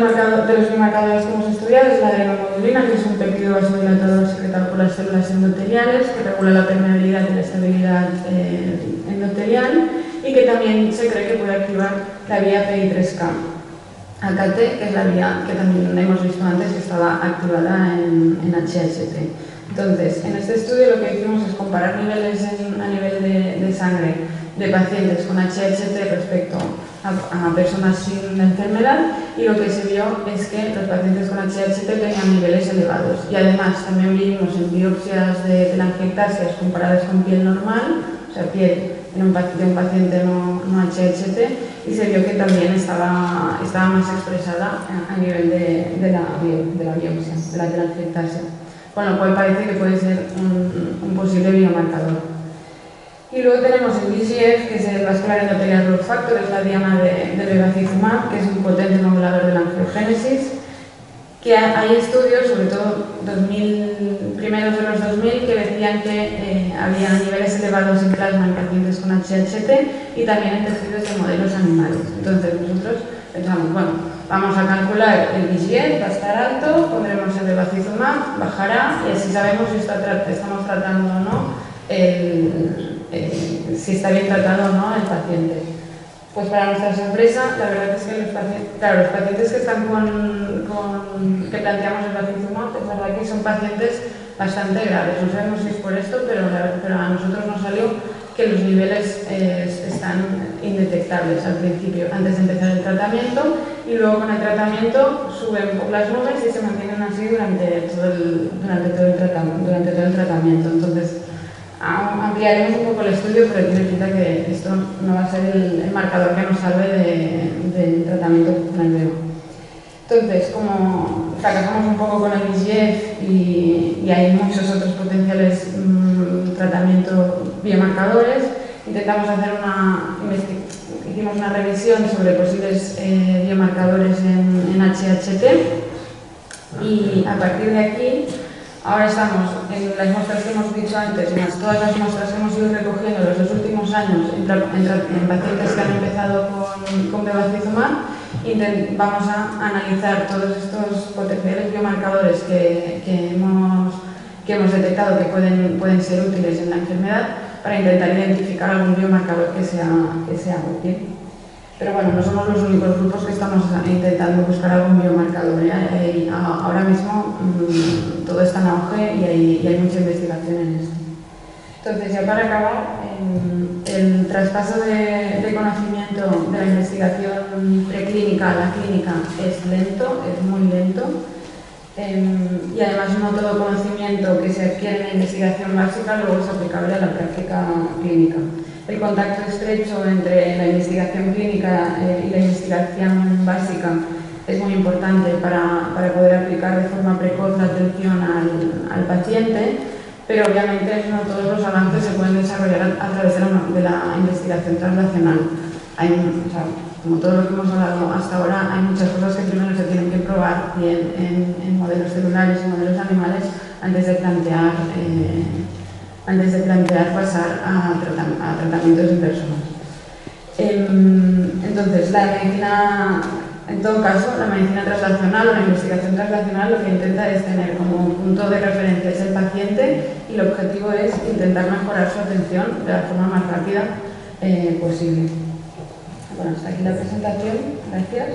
biomarcadores que hemos estudiado es la adrenomodulina, que es un péptido vasodilatador secretado por las células endoteliales que regula la permeabilidad y la estabilidad endotelial y que también se cree que puede activar la vía PI3K. AKT, que es la vía que también hemos visto antes que estaba activada en HHT. Entonces, en este estudio lo que hicimos es comparar niveles a nivel de sangre de pacientes con HHT respecto a personas sin enfermedad y lo que se vio es que los pacientes con HHT tenían niveles elevados y además también vimos en biopsias de telangiectasias comparadas con piel normal, o sea, piel de un paciente no HHT y se vio que también estaba más expresada a nivel de la biopsia, de la telangiectasia, con lo cual parece que puede ser un posible biomarcador. Y luego tenemos el VEGF, que es el Vascular Endothelial Growth Factor, es la diana de bevacizumab, que es un potente modulador de la angiogénesis, que hay estudios, sobre todo primeros de los 2000, que decían que había niveles elevados en plasma en pacientes con HHT y también en tejidos de modelos animales. Entonces nosotros pensamos, bueno, vamos a calcular el VEGF, va a estar alto, pondremos el bevacizumab, bajará y así sabemos si estamos tratando o no si está bien tratado o no el paciente. Pues para nuestra sorpresa, la verdad es que los pacientes que están que planteamos el bacizumab, es verdad que son pacientes bastante graves. No sabemos si es por esto, pero a nosotros nos salió que los niveles están indetectables al principio, antes de empezar el tratamiento, y luego con el tratamiento suben por las nubes y se mantienen así durante todo el tratamiento. Entonces, ampliaremos un poco el estudio, pero tiene pinta que esto no va a ser el marcador que nos salve del tratamiento con el VEO. Entonces, como fracasamos un poco con el IGF y hay muchos otros potenciales tratamientos biomarcadores, hicimos una revisión sobre posibles biomarcadores en HHT y a partir de aquí, ahora estamos en las muestras que hemos dicho antes, más todas las muestras que hemos ido recogiendo en los 2 últimos años en pacientes que han empezado con bevacizumab. Vamos a analizar todos estos potenciales biomarcadores que hemos detectado que pueden ser útiles en la enfermedad para intentar identificar algún biomarcador que sea útil. Pero bueno, no somos los únicos grupos que estamos intentando buscar algún biomarcador. Ahora mismo todo está en auge y hay mucha investigación en esto. Entonces, ya para acabar, el traspaso de conocimiento de la investigación preclínica a la clínica es lento, es muy lento. Y además no todo conocimiento que se adquiere en la investigación básica luego es aplicable a la práctica clínica. El contacto estrecho entre la investigación clínica y la investigación básica es muy importante para poder aplicar de forma precoz la atención al paciente, pero obviamente no todos los avances se pueden desarrollar a través de la investigación translacional. Como todo lo que hemos hablado hasta ahora, hay muchas cosas que primero se tienen que probar bien en modelos celulares y modelos animales antes de plantear pasar a tratamientos en personas. Entonces, en todo caso, la medicina translacional o la investigación translacional lo que intenta es tener como punto de referencia es el paciente y el objetivo es intentar mejorar su atención de la forma más rápida posible. Bueno, hasta aquí la presentación. Gracias.